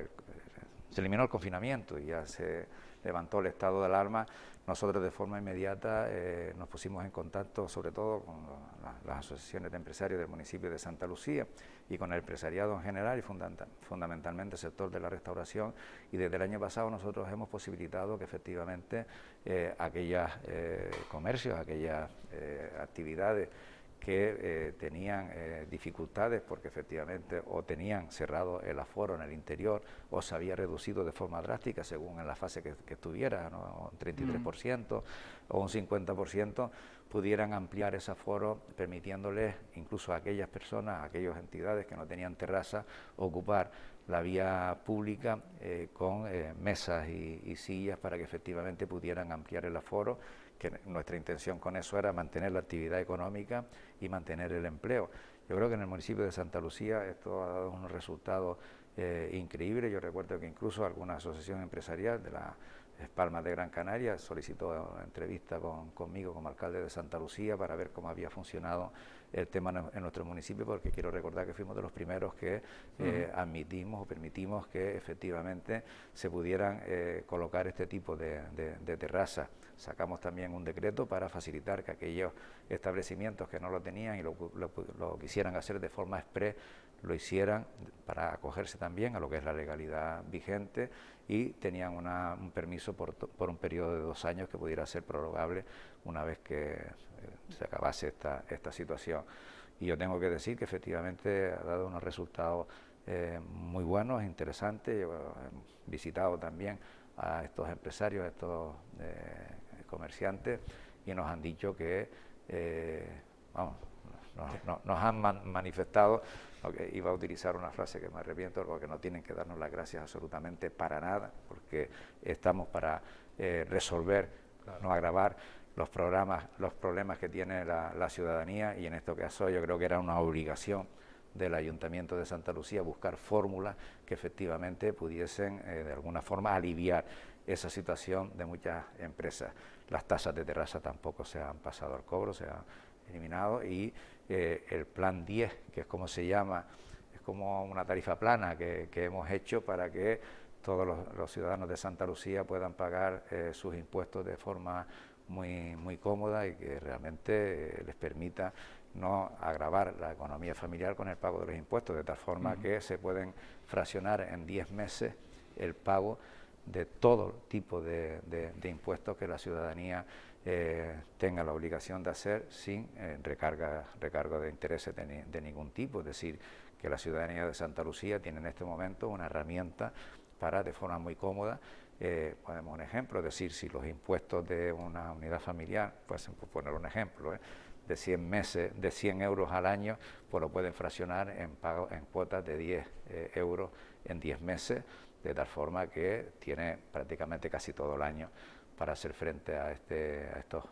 se eliminó el confinamiento y ya se levantó el estado de alarma, nosotros de forma inmediata nos pusimos en contacto sobre todo con las asociaciones de empresarios del municipio de Santa Lucía y con el empresariado en general y fundamentalmente el sector de la restauración, y desde el año pasado nosotros hemos posibilitado que efectivamente aquellos comercios, aquellas actividades que tenían dificultades porque efectivamente o tenían cerrado el aforo en el interior o se había reducido de forma drástica según en la fase que estuviera, ¿no? Un 33% o un 50%, pudieran ampliar ese aforo permitiéndoles incluso a aquellas personas, a aquellas entidades que no tenían terraza, ocupar la vía pública con mesas y sillas para que efectivamente pudieran ampliar el aforo, que nuestra intención con eso era mantener la actividad económica y mantener el empleo. Yo creo que en el municipio de Santa Lucía esto ha dado unos resultados increíbles. Yo recuerdo que incluso alguna asociación empresarial de las Palmas de Gran Canaria solicitó entrevista conmigo como alcalde de Santa Lucía para ver cómo había funcionado el tema en nuestro municipio, porque quiero recordar que fuimos de los primeros que admitimos o permitimos que efectivamente se pudieran colocar este tipo de terrazas. Sacamos también un decreto para facilitar que aquellos establecimientos que no lo tenían y lo quisieran hacer de forma exprés, lo hicieran para acogerse también a lo que es la legalidad vigente, y tenían un permiso por un periodo de 2 años que pudiera ser prorrogable una vez que se acabase esta situación. Y yo tengo que decir que efectivamente ha dado unos resultados muy buenos, interesantes. Yo he visitado también a estos empresarios, a estos comerciantes, y nos han dicho que, nos han manifestado, okay, iba a utilizar una frase que me arrepiento, porque no tienen que darnos las gracias absolutamente para nada, porque estamos para resolver, no agravar los problemas que tiene la ciudadanía, y en esto caso yo creo que era una obligación del Ayuntamiento de Santa Lucía buscar fórmulas que efectivamente pudiesen de alguna forma aliviar esa situación de muchas empresas. Las tasas de terraza tampoco se han pasado al cobro, se han eliminado, y el plan 10, que es como se llama, es como una tarifa plana que hemos hecho para que todos los ciudadanos de Santa Lucía puedan pagar sus impuestos de forma muy cómoda y que realmente les permita no agravar la economía familiar con el pago de los impuestos, de tal forma que se pueden fraccionar en 10 meses el pago de todo tipo de impuestos que la ciudadanía tenga la obligación de hacer sin recargo de intereses de ningún tipo. Es decir, que la ciudadanía de Santa Lucía tiene en este momento una herramienta para, de forma muy cómoda, ponemos un ejemplo, es decir, si los impuestos de una unidad familiar, pues por poner un ejemplo, de 100 euros al año, pues lo pueden fraccionar en cuotas de 10 euros en 10 meses, de tal forma que tiene prácticamente casi todo el año para hacer frente a estas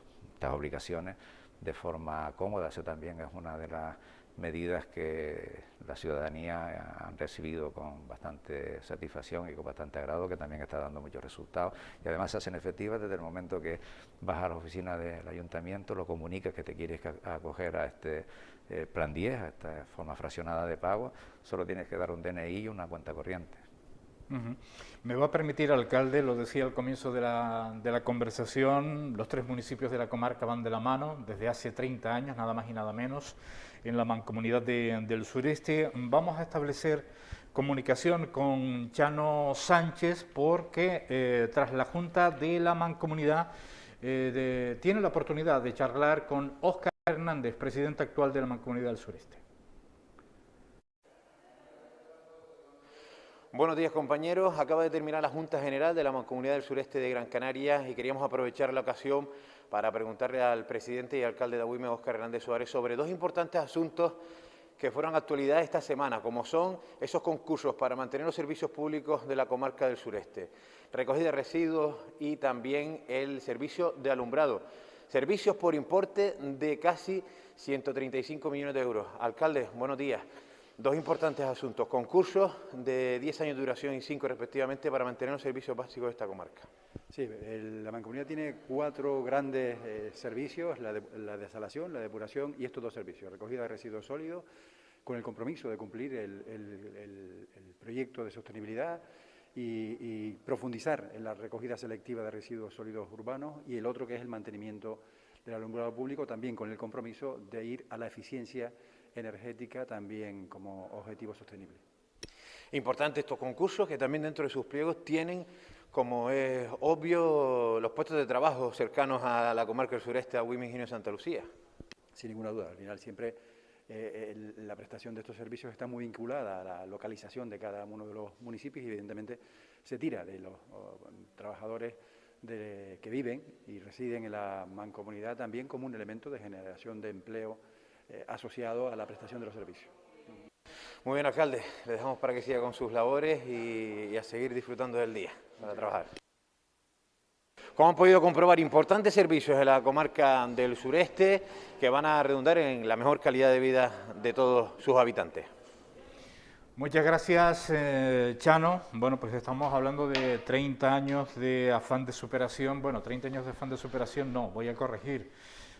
obligaciones de forma cómoda. Eso también es una de las medidas que la ciudadanía ha recibido con bastante satisfacción y con bastante agrado, que también está dando muchos resultados, y además se hacen efectivas desde el momento que vas a la oficina del ayuntamiento, lo comunicas que te quieres acoger a este plan 10, a esta forma fraccionada de pago, solo tienes que dar un DNI y una cuenta corriente. Me va a permitir, alcalde, lo decía al comienzo de la conversación, los 3 municipios de la comarca van de la mano desde hace 30 años, nada más y nada menos, en la Mancomunidad del Sureste. Vamos a establecer comunicación con Chano Sánchez porque tras la Junta de la Mancomunidad tiene la oportunidad de charlar con Óscar Hernández, presidente actual de la Mancomunidad del Sureste. Buenos días, compañeros. Acaba de terminar la Junta General de la Mancomunidad del Sureste de Gran Canaria y queríamos aprovechar la ocasión para preguntarle al presidente y alcalde de Agüime, Óscar Hernández Suárez, sobre 2 importantes asuntos que fueron actualidad esta semana, como son esos concursos para mantener los servicios públicos de la comarca del Sureste, recogida de residuos y también el servicio de alumbrado. Servicios por importe de casi 135 millones de euros. Alcalde, buenos días. 2 importantes asuntos, concursos de 10 años de duración y 5 respectivamente para mantener los servicios básicos de esta comarca. Sí, la Mancomunidad tiene 4 grandes servicios, la desalación, la depuración y estos 2 servicios, recogida de residuos sólidos, con el compromiso de cumplir el proyecto de sostenibilidad y profundizar en la recogida selectiva de residuos sólidos urbanos, y el otro que es el mantenimiento del alumbrado público, también con el compromiso de ir a la eficiencia energética también como objetivo sostenible. Importantes estos concursos que también dentro de sus pliegos tienen, como es obvio, los puestos de trabajo cercanos a la comarca del Sureste, a Agüime, Ingenio, Santa Lucía. sin ninguna duda. Al final siempre la prestación de estos servicios está muy vinculada a la localización de cada uno de los municipios y evidentemente se tira de los trabajadores que viven y residen en la mancomunidad también como un elemento de generación de empleo asociado a la prestación de los servicios. Muy bien, alcalde, le dejamos para que siga con sus labores y a seguir disfrutando del día para trabajar. Como han podido comprobar, importantes servicios en la comarca del sureste que van a redundar en la mejor calidad de vida de todos sus habitantes. Muchas gracias, Chano. Bueno, pues estamos hablando de 30 años de afán de superación. Bueno, 30 años de afán de superación no, voy a corregir.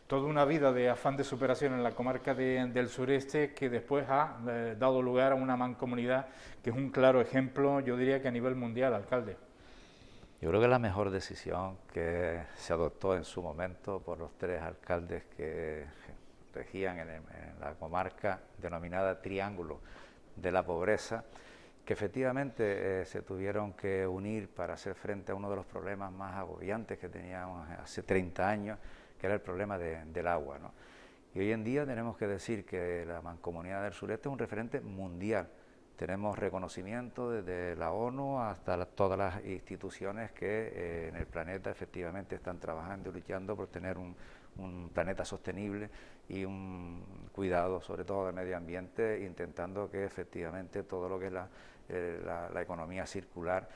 Toda una vida de afán de superación en la comarca del sureste que después ha dado lugar a una mancomunidad que es un claro ejemplo, yo diría que a nivel mundial, alcalde. Yo creo que la mejor decisión que se adoptó en su momento por los 3 alcaldes que regían en la comarca denominada Triángulo de la Pobreza, que efectivamente se tuvieron que unir para hacer frente a uno de los problemas más agobiantes que teníamos hace 30 años, que era el problema del agua, ¿no? Y hoy en día tenemos que decir que la Mancomunidad del Sureste es un referente mundial. Tenemos reconocimiento desde la ONU hasta todas las instituciones que en el planeta efectivamente están trabajando y luchando por tener un planeta sostenible y un cuidado sobre todo del medio ambiente, intentando que efectivamente todo lo que es la economía circular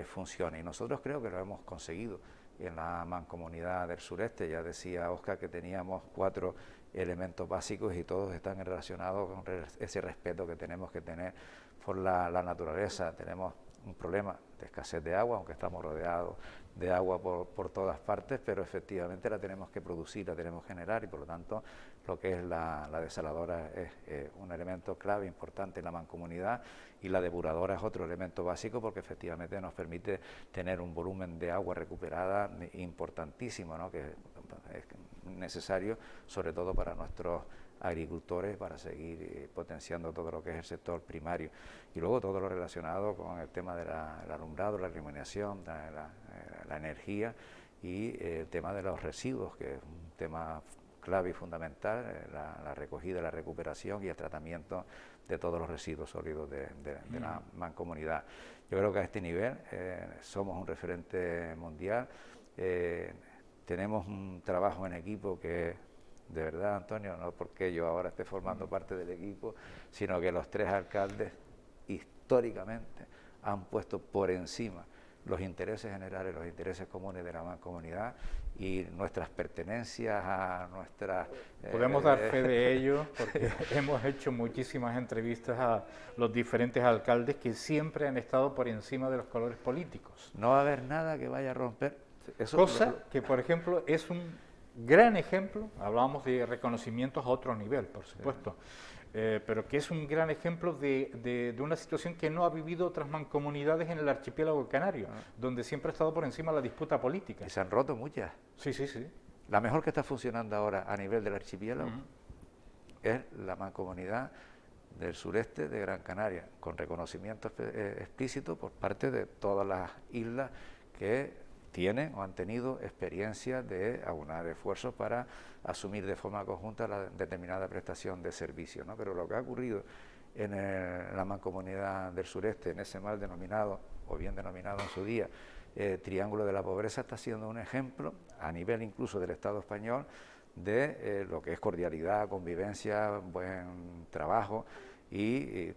funcione. Y nosotros creo que lo hemos conseguido en la Mancomunidad del Sureste. Ya decía Óscar que teníamos 4 elementos básicos y todos están relacionados con ese respeto que tenemos que tener por la naturaleza. Tenemos un problema de escasez de agua, aunque estamos rodeados de agua por todas partes, pero efectivamente la tenemos que producir, la tenemos que generar y por lo tanto lo que es la desaladora es un elemento clave, importante en la mancomunidad, y la depuradora es otro elemento básico porque efectivamente nos permite tener un volumen de agua recuperada importantísimo, ¿no? Que es necesario sobre todo para nuestros agricultores para seguir potenciando todo lo que es el sector primario y luego todo lo relacionado con el tema del alumbrado, la iluminación, la energía y el tema de los residuos, que es un tema clave y fundamental, la recogida, la recuperación y el tratamiento de todos los residuos sólidos de la mancomunidad. Yo creo que a este nivel somos un referente mundial, tenemos un trabajo en equipo que de verdad, Antonio, no porque yo ahora esté formando parte del equipo, sino que los 3 alcaldes históricamente han puesto por encima los intereses generales, los intereses comunes de la mancomunidad y nuestras pertenencias a nuestras... Podemos dar fe de ello porque hemos hecho muchísimas entrevistas a los diferentes alcaldes que siempre han estado por encima de los colores políticos. No va a haber nada que vaya a romper eso. Cosa que, por ejemplo, es un gran ejemplo, hablábamos de reconocimientos a otro nivel, por supuesto, pero que es un gran ejemplo de una situación que no ha vivido otras mancomunidades en el archipiélago canario, donde siempre ha estado por encima la disputa política. Y se han roto muchas. Sí, sí, sí. La mejor que está funcionando ahora a nivel del archipiélago es la mancomunidad del sureste de Gran Canaria, con reconocimiento explícito por parte de todas las islas que tienen o han tenido experiencia de aunar esfuerzos para asumir de forma conjunta la determinada prestación de servicios, ¿no? Pero lo que ha ocurrido en la mancomunidad del sureste, en ese mal denominado, o bien denominado en su día, Triángulo de la Pobreza, está siendo un ejemplo, a nivel incluso del Estado español, de lo que es cordialidad, convivencia, buen trabajo, y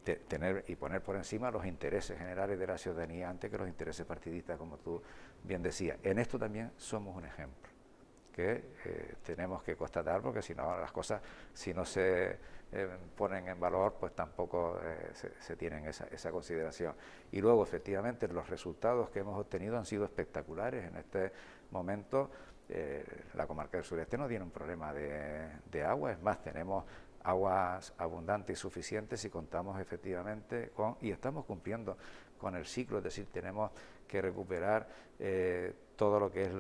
poner por encima los intereses generales de la ciudadanía antes que los intereses partidistas, como tú bien decías. En esto también somos un ejemplo que tenemos que constatar, porque si no las cosas, si no se ponen en valor, pues tampoco se tienen esa consideración. Y luego, efectivamente, los resultados que hemos obtenido han sido espectaculares. En este momento, la comarca del sureste no tiene un problema de agua, es más, tenemos aguas abundantes y suficientes si contamos efectivamente y estamos cumpliendo con el ciclo, es decir, tenemos que recuperar todo lo que es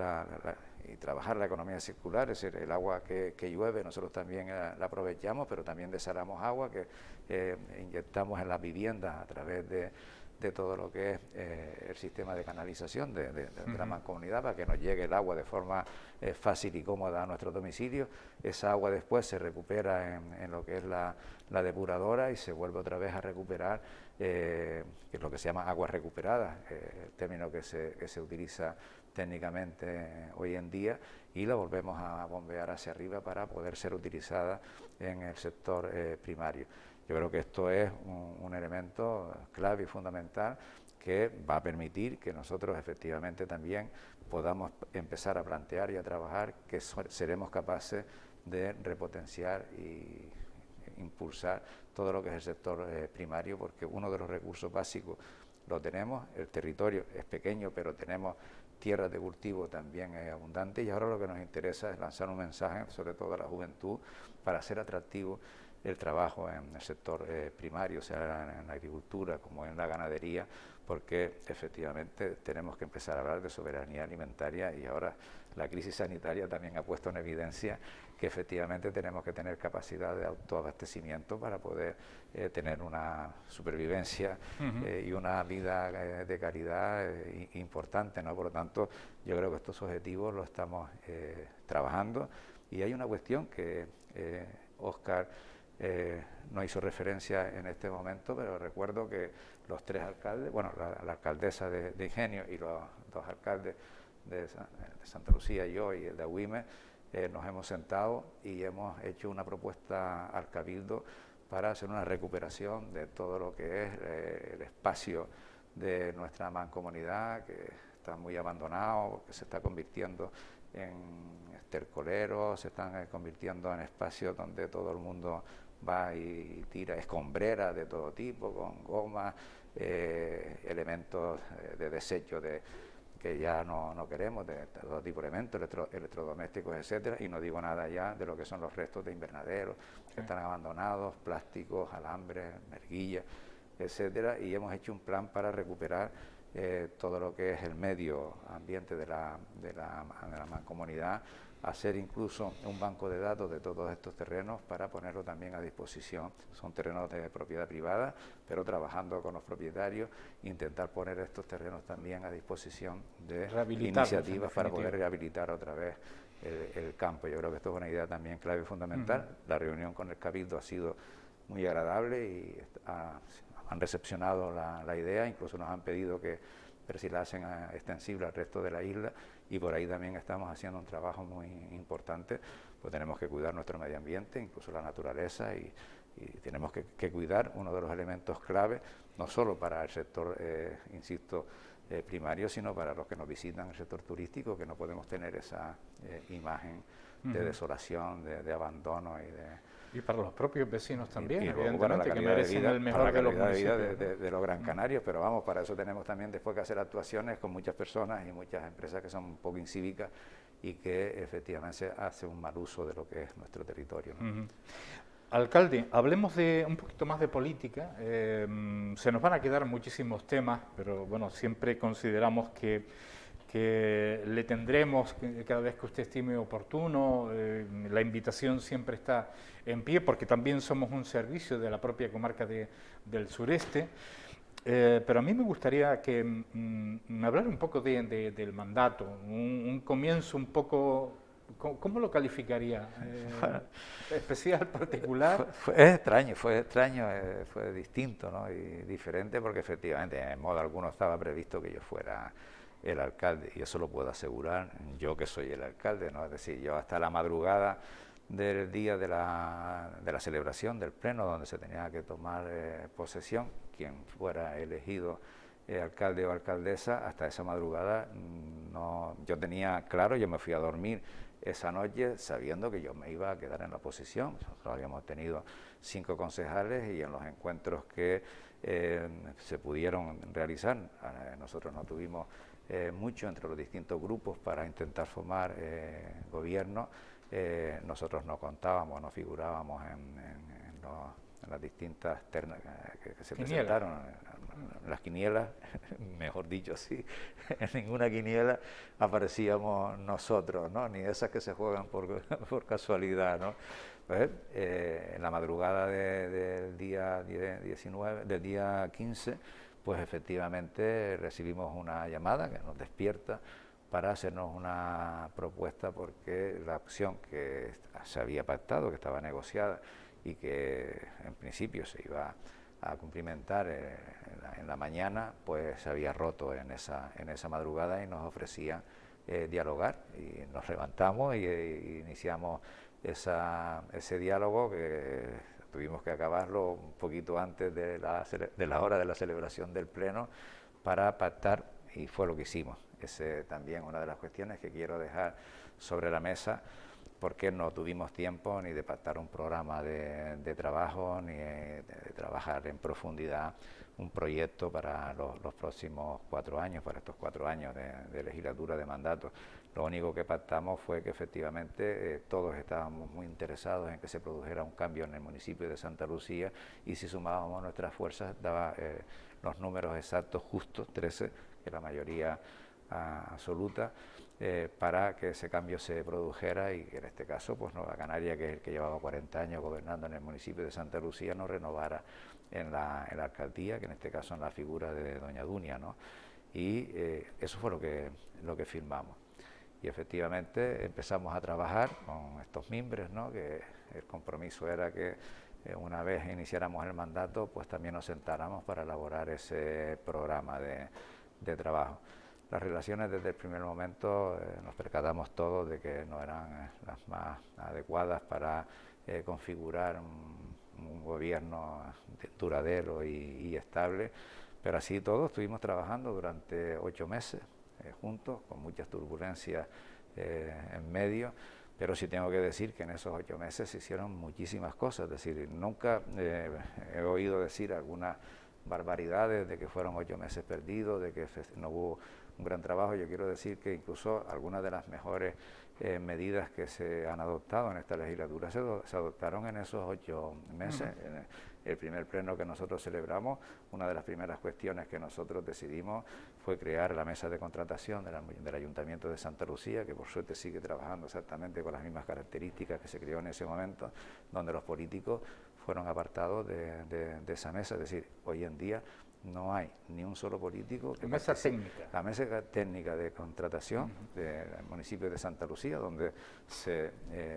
y trabajar la economía circular, es decir, el agua que llueve nosotros también la aprovechamos, pero también desalamos agua que inyectamos en las viviendas a través de todo lo que es el sistema de canalización de la mancomunidad, para que nos llegue el agua de forma fácil y cómoda a nuestro domicilio. Esa agua después se recupera en lo que es la depuradora y se vuelve otra vez a recuperar, que es lo que se llama aguas recuperadas, el término que se utiliza técnicamente hoy en día, y la volvemos a bombear hacia arriba para poder ser utilizada en el sector primario. Yo creo que esto es un elemento clave y fundamental que va a permitir que nosotros efectivamente también podamos empezar a plantear y a trabajar que seremos capaces de repotenciar y impulsar todo lo que es el sector primario, porque uno de los recursos básicos lo tenemos, el territorio es pequeño, pero tenemos tierras de cultivo también abundantes, y ahora lo que nos interesa es lanzar un mensaje, sobre todo a la juventud, para hacer atractivo el trabajo en el sector primario, sea en la agricultura como en la ganadería, porque efectivamente tenemos que empezar a hablar de soberanía alimentaria, y ahora la crisis sanitaria también ha puesto en evidencia que efectivamente tenemos que tener capacidad de autoabastecimiento para poder tener una supervivencia y una vida de calidad importante, ¿no? Por lo tanto, yo creo que estos objetivos los estamos trabajando, y hay una cuestión que Óscar no hizo referencia en este momento, pero recuerdo que los tres alcaldes, bueno, la alcaldesa de Ingenio y los dos alcaldes de Santa Lucía y yo y el de Agüime, nos hemos sentado y hemos hecho una propuesta al Cabildo para hacer una recuperación de todo lo que es el espacio de nuestra mancomunidad, que está muy abandonado, que se está convirtiendo en estercoleros, se están convirtiendo en espacios donde todo el mundo va y tira escombreras de todo tipo, con goma, elementos de desecho que ya no queremos, de todo tipo de elementos, electrodomésticos, etcétera, y no digo nada ya de lo que son los restos de invernaderos que están abandonados, plásticos, alambres, merguillas, etcétera, y hemos hecho un plan para recuperar todo lo que es el medio ambiente de la mancomunidad, hacer incluso un banco de datos de todos estos terrenos para ponerlo también a disposición. Son terrenos de propiedad privada, pero trabajando con los propietarios, intentar poner estos terrenos también a disposición de iniciativas para poder rehabilitar otra vez el campo. Yo creo que esto es una idea también clave y fundamental. La reunión con el Cabildo ha sido muy agradable y han recepcionado la idea, incluso nos han pedido que pero si la hacen extensible al resto de la isla, y por ahí también estamos haciendo un trabajo muy importante, pues tenemos que cuidar nuestro medio ambiente, incluso la naturaleza, y tenemos que cuidar uno de los elementos clave, no solo para el sector, insisto, primario, sino para los que nos visitan el sector turístico, que no podemos tener esa imagen de desolación, de abandono y para los propios vecinos también, evidentemente, que merecen el mejor de los municipios. De los Gran Canarios, pero vamos, para eso tenemos también después que hacer actuaciones con muchas personas y muchas empresas que son un poco incívicas y que efectivamente hace un mal uso de lo que es nuestro territorio, ¿no? Alcalde, hablemos de un poquito más de política. Se nos van a quedar muchísimos temas, pero bueno, siempre consideramos que le tendremos cada vez que usted estime oportuno. La invitación siempre está en pie, porque también somos un servicio de la propia comarca del sureste. Pero a mí me gustaría que me hablara un poco del mandato, un comienzo un poco, ¿cómo lo calificaría? ¿Especial, particular? Fue extraño, fue distinto, ¿no? Y diferente, porque efectivamente en modo alguno estaba previsto que yo fuera el alcalde, y eso lo puedo asegurar yo, que soy el alcalde, ¿no? Es decir, yo hasta la madrugada del día de la celebración del pleno, donde se tenía que tomar posesión, quien fuera elegido alcalde o alcaldesa, hasta esa madrugada yo tenía claro, yo me fui a dormir esa noche sabiendo que yo me iba a quedar en la oposición. Nosotros habíamos tenido 5 concejales, y en los encuentros que se pudieron realizar, nosotros no tuvimos mucho entre los distintos grupos para intentar formar gobierno. Nosotros no contábamos, no figurábamos en las distintas ternas que se presentaron, las quinielas, mejor dicho, sí, en ninguna quiniela aparecíamos nosotros, ¿no? Ni esas que se juegan por casualidad, ¿no? Pues, en la madrugada del día 19, del día 15, pues efectivamente recibimos una llamada que nos despierta para hacernos una propuesta, porque la opción que se había pactado, que estaba negociada y que en principio se iba a cumplimentar en la mañana, pues se había roto en esa madrugada, y nos ofrecían dialogar, y nos levantamos y iniciamos ese diálogo, que tuvimos que acabarlo un poquito antes de la hora de la celebración del pleno para pactar, y fue lo que hicimos. Ese también una de las cuestiones que quiero dejar sobre la mesa, porque no tuvimos tiempo ni de pactar un programa de trabajo, ni de trabajar en profundidad un proyecto para los próximos 4 años, para estos 4 años de legislatura, de mandato. Lo único que pactamos fue que efectivamente todos estábamos muy interesados en que se produjera un cambio en el municipio de Santa Lucía, y si sumábamos nuestras fuerzas daba los números exactos, justos, 13, que la mayoría absoluta, para que ese cambio se produjera, y que en este caso pues Nueva Canaria, que es el que llevaba 40 años gobernando en el municipio de Santa Lucía, nos renovara en la alcaldía, que en este caso en la figura de doña Dunia, ¿no? Y eso fue lo que firmamos. Y efectivamente empezamos a trabajar con estos mimbres, ¿no? Que el compromiso era que una vez iniciáramos el mandato, pues también nos sentáramos para elaborar ese programa de trabajo. Las relaciones desde el primer momento nos percatamos todos de que no eran las más adecuadas para configurar un gobierno duradero y estable, pero así todos estuvimos trabajando durante 8 meses juntos, con muchas turbulencias en medio, pero sí tengo que decir que en esos 8 meses se hicieron muchísimas cosas. Es decir, nunca he oído decir algunas barbaridades de que fueron 8 meses perdidos, de que no hubo un gran trabajo. Yo quiero decir que incluso algunas de las mejores medidas que se han adoptado en esta legislatura se adoptaron en esos 8 meses. El primer pleno que nosotros celebramos, una de las primeras cuestiones que nosotros decidimos fue crear la mesa de contratación del Ayuntamiento de Santa Lucía, que por suerte sigue trabajando exactamente con las mismas características que se creó en ese momento, donde los políticos fueron apartados de esa mesa. Es decir, hoy en día no hay ni un solo político que mesa técnica. La mesa técnica de contratación del municipio de Santa Lucía, donde se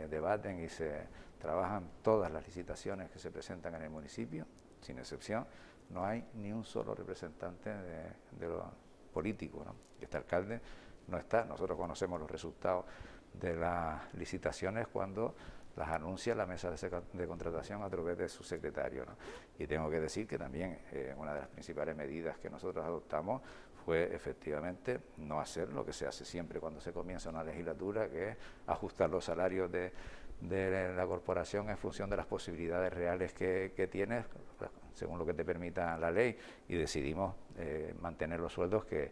debaten y se trabajan todas las licitaciones que se presentan en el municipio, sin excepción. No hay ni un solo representante de los políticos, ¿no? Este alcalde no está. Nosotros conocemos los resultados de las licitaciones cuando las anuncia la mesa de contratación a través de su secretario, ¿no? Y tengo que decir que también una de las principales medidas que nosotros adoptamos fue efectivamente no hacer lo que se hace siempre cuando se comienza una legislatura, que es ajustar los salarios de la corporación en función de las posibilidades reales que tienes, según lo que te permita la ley, y decidimos mantener los sueldos que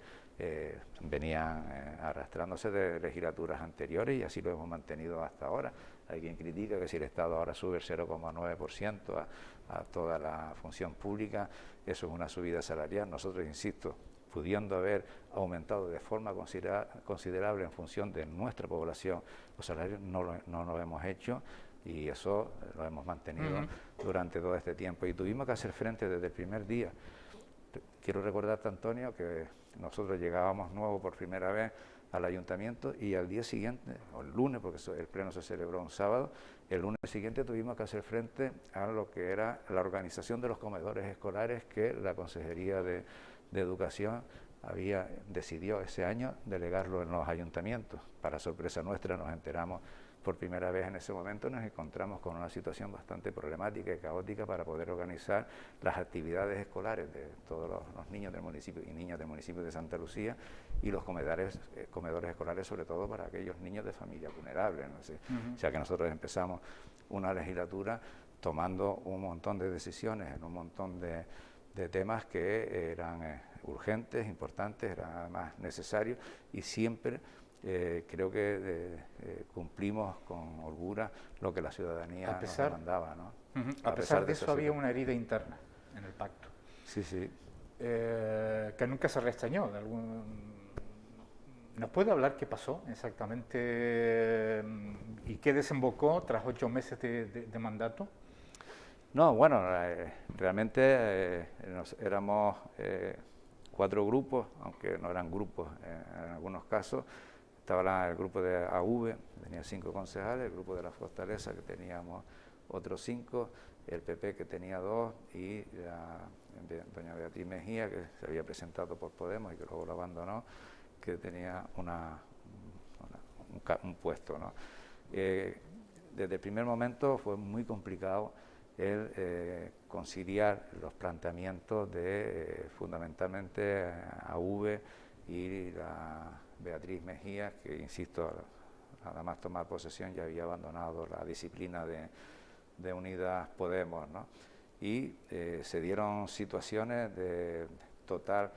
venían arrastrándose de legislaturas anteriores, y así lo hemos mantenido hasta ahora. Hay quien critica que si el Estado ahora sube el 0,9% a toda la función pública, eso es una subida salarial. Nosotros, insisto, pudiendo haber aumentado de forma considerable en función de nuestra población los salarios, no lo hemos hecho, y eso lo hemos mantenido durante todo este tiempo, y tuvimos que hacer frente desde el primer día. Quiero recordarte, Antonio, que nosotros llegábamos nuevos por primera vez al ayuntamiento, y al día siguiente, o el lunes, porque el pleno se celebró un sábado, el lunes siguiente tuvimos que hacer frente a lo que era la organización de los comedores escolares, que la Consejería de Educación decidió ese año delegarlo en los ayuntamientos. Para sorpresa nuestra, nos enteramos por primera vez en ese momento, nos encontramos con una situación bastante problemática y caótica para poder organizar las actividades escolares de todos los niños del municipio y niñas del municipio de Santa Lucía, y los comedores escolares, sobre todo para aquellos niños de familias vulnerables, ¿no? O sea que nosotros empezamos una legislatura tomando un montón de decisiones en un montón de temas que eran urgentes, importantes, eran además necesarios, y siempre creo que cumplimos con holgura lo que la ciudadanía nos demandaba, ¿no? A pesar de eso había una herida interna en el pacto. Sí, sí. Que nunca se restañó. ¿Nos puede hablar qué pasó exactamente y qué desembocó tras 8 meses de mandato? No, bueno, realmente éramos 4 grupos, aunque no eran grupos en algunos casos. Estaba el grupo de AV, tenía 5 concejales, el grupo de la Fortaleza, que teníamos otros 5, el PP, que tenía 2, y doña Beatriz Mejía, que se había presentado por Podemos y que luego lo abandonó, que tenía un puesto, ¿no? Desde el primer momento fue muy complicado el conciliar los planteamientos de fundamentalmente AV y la Beatriz Mejía, que insisto, nada más tomar posesión ya había abandonado la disciplina de Unidas Podemos, ¿no? Y se dieron situaciones de total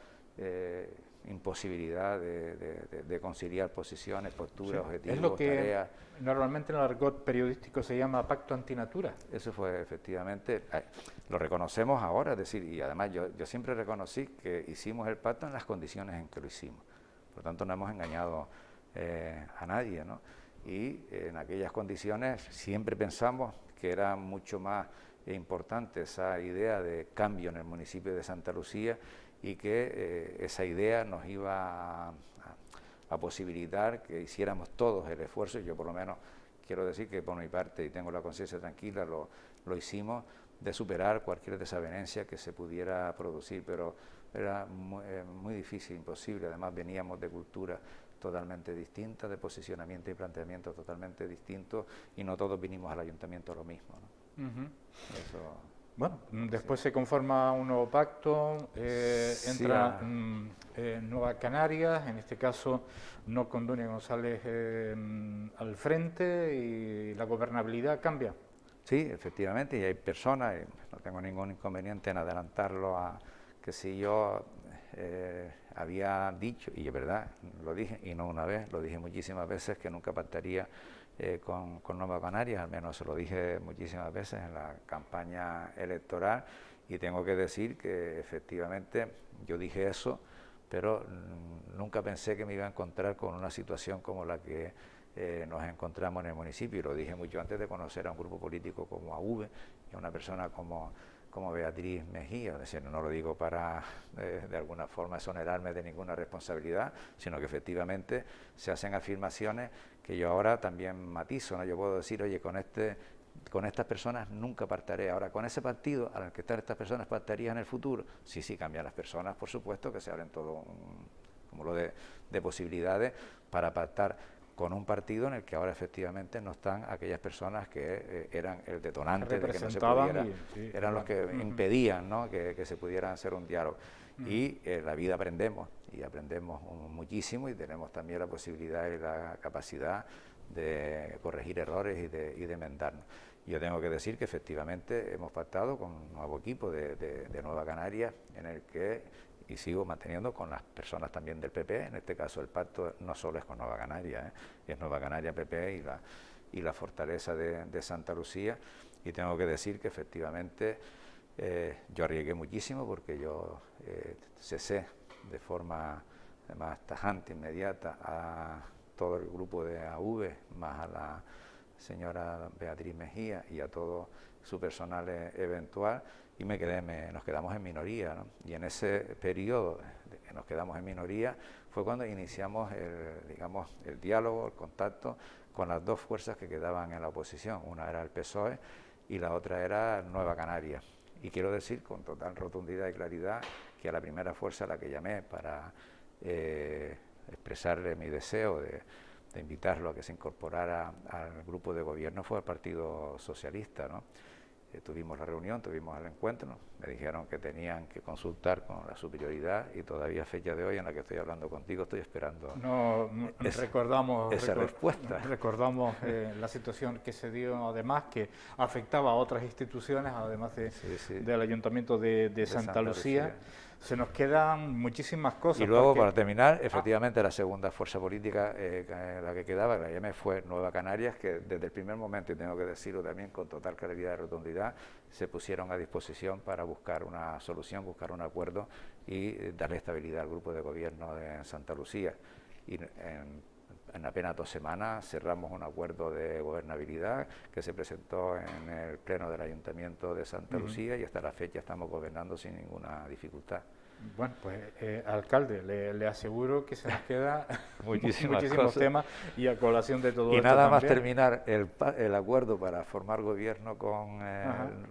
imposibilidad de conciliar posiciones, posturas, objetivos, es lo que tareas. Normalmente en el argot periodístico se llama pacto antinatura. Eso fue efectivamente, lo reconocemos ahora, es decir, y además yo siempre reconocí que hicimos el pacto en las condiciones en que lo hicimos. Por lo tanto, no hemos engañado a nadie, ¿no? Y en aquellas condiciones siempre pensamos que era mucho más importante esa idea de cambio en el municipio de Santa Lucía y que esa idea nos iba a posibilitar que hiciéramos todos el esfuerzo. Yo por lo menos quiero decir que por mi parte, y tengo la conciencia tranquila, lo hicimos, de superar cualquier desavenencia que se pudiera producir, pero era muy difícil, imposible. Además veníamos de culturas totalmente distintas, de posicionamiento y planteamiento totalmente distintos, y no todos vinimos al ayuntamiento a lo mismo, ¿no? Eso, bueno, después se conforma un nuevo pacto, entra Nueva Canarias, en este caso no con Doña González al frente, y la gobernabilidad cambia. Sí, efectivamente, y hay personas, y no tengo ningún inconveniente en adelantarlo, a que si yo había dicho, y es verdad, lo dije, y no una vez, lo dije muchísimas veces, que nunca pactaría con Nueva Canarias, al menos se lo dije muchísimas veces en la campaña electoral, y tengo que decir que efectivamente yo dije eso, pero nunca pensé que me iba a encontrar con una situación como la que nos encontramos en el municipio, y lo dije mucho antes de conocer a un grupo político como AV y a una persona como Beatriz Mejía. Es decir, no lo digo para de alguna forma exonerarme de ninguna responsabilidad, sino que efectivamente se hacen afirmaciones que yo ahora también matizo, ¿no? Yo puedo decir, oye, con estas personas nunca pactaré. Ahora, con ese partido al que están estas personas, ¿pactaría en el futuro? Sí, cambian las personas, por supuesto, que se abren todo como lo de posibilidades para pactar con un partido en el que ahora efectivamente no están aquellas personas que eran el detonante de que no se pudiera, eran los que impedían, ¿no?, que se pudiera hacer un diálogo. Y la vida aprendemos, y aprendemos muchísimo, y tenemos también la posibilidad y la capacidad de corregir errores y de enmendarnos. Yo tengo que decir que efectivamente hemos pactado con un nuevo equipo de Nueva Canarias, en el que y sigo manteniendo con las personas también del PP. En este caso el pacto no solo es con Nueva Canarias, es Nueva Canarias, PP y la Fortaleza de Santa Lucía, y tengo que decir que efectivamente yo arriesgué muchísimo, porque yo cesé de forma más tajante, inmediata, a todo el grupo de AV, más a la señora Beatriz Mejía y a todo su personal eventual, y nos quedamos en minoría, ¿no? Y en ese periodo de que nos quedamos en minoría fue cuando iniciamos el diálogo, el contacto con las dos fuerzas que quedaban en la oposición. Una era el PSOE y la otra era Nueva Canarias. Y quiero decir con total rotundidad y claridad que a la primera fuerza a la que llamé para expresarle mi deseo de invitarlo a que se incorporara al grupo de gobierno fue el Partido Socialista, ¿no? Tuvimos la reunión, tuvimos el encuentro, me dijeron que tenían que consultar con la superioridad, y todavía a fecha de hoy en la que estoy hablando contigo estoy esperando esa respuesta. Recordamos la situación que se dio, además, que afectaba a otras instituciones, además del Ayuntamiento de Santa Lucía. Se nos quedan muchísimas cosas. Y luego, para terminar, efectivamente la segunda fuerza política, la que quedaba, la llamé, fue Nueva Canarias, que desde el primer momento, y tengo que decirlo también con total claridad y rotundidad, se pusieron a disposición para buscar una solución, buscar un acuerdo y darle estabilidad al grupo de gobierno de Santa Lucía. Y en apenas 2 semanas cerramos un acuerdo de gobernabilidad que se presentó en el Pleno del Ayuntamiento de Santa Lucía y hasta la fecha estamos gobernando sin ninguna dificultad. Bueno, pues alcalde, le aseguro que se nos queda muchísimos temas y a colación de todo y esto nada más también. terminar el acuerdo para formar gobierno con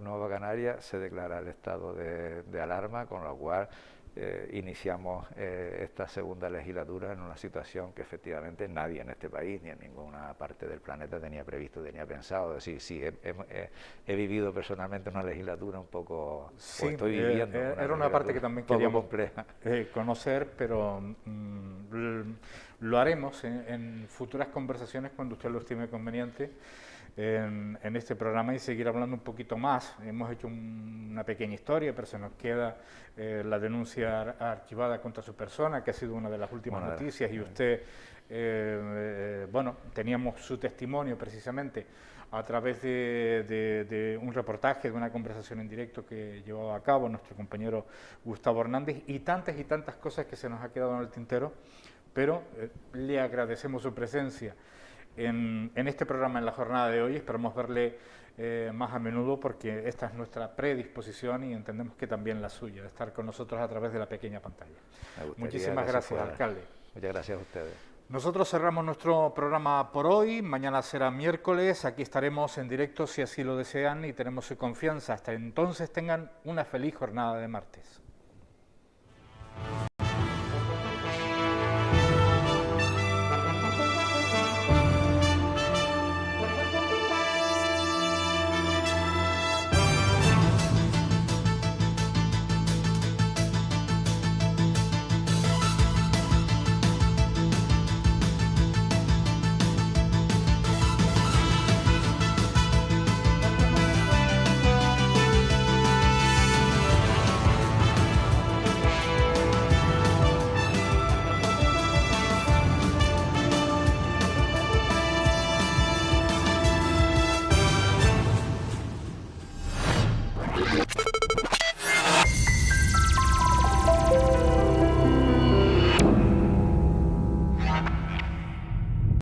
Nueva Canarias, se declara el estado de alarma, con lo cual iniciamos esta segunda legislatura en una situación que efectivamente nadie en este país ni en ninguna parte del planeta tenía previsto, tenía pensado. Es decir, sí, he vivido personalmente una legislatura un poco, sí, estoy viviendo era una parte que también queríamos conocer, pero lo haremos en futuras conversaciones cuando usted lo estime conveniente en este programa y seguir hablando un poquito más. Hemos hecho una pequeña historia, pero se nos queda la denuncia archivada contra su persona, que ha sido una de las últimas noticias, y usted, bueno, teníamos su testimonio precisamente a través de un reportaje, de una conversación en directo que llevaba a cabo nuestro compañero Gustavo Hernández, y tantas cosas que se nos ha quedado en el tintero, pero le agradecemos su presencia en este programa, en la jornada de hoy. Esperamos verle más a menudo, porque esta es nuestra predisposición y entendemos que también la suya, de estar con nosotros a través de la pequeña pantalla. Muchísimas gracias, alcalde. Muchas gracias a ustedes. Nosotros cerramos nuestro programa por hoy. Mañana será miércoles, aquí estaremos en directo si así lo desean y tenemos su confianza. Hasta entonces tengan una feliz jornada de martes.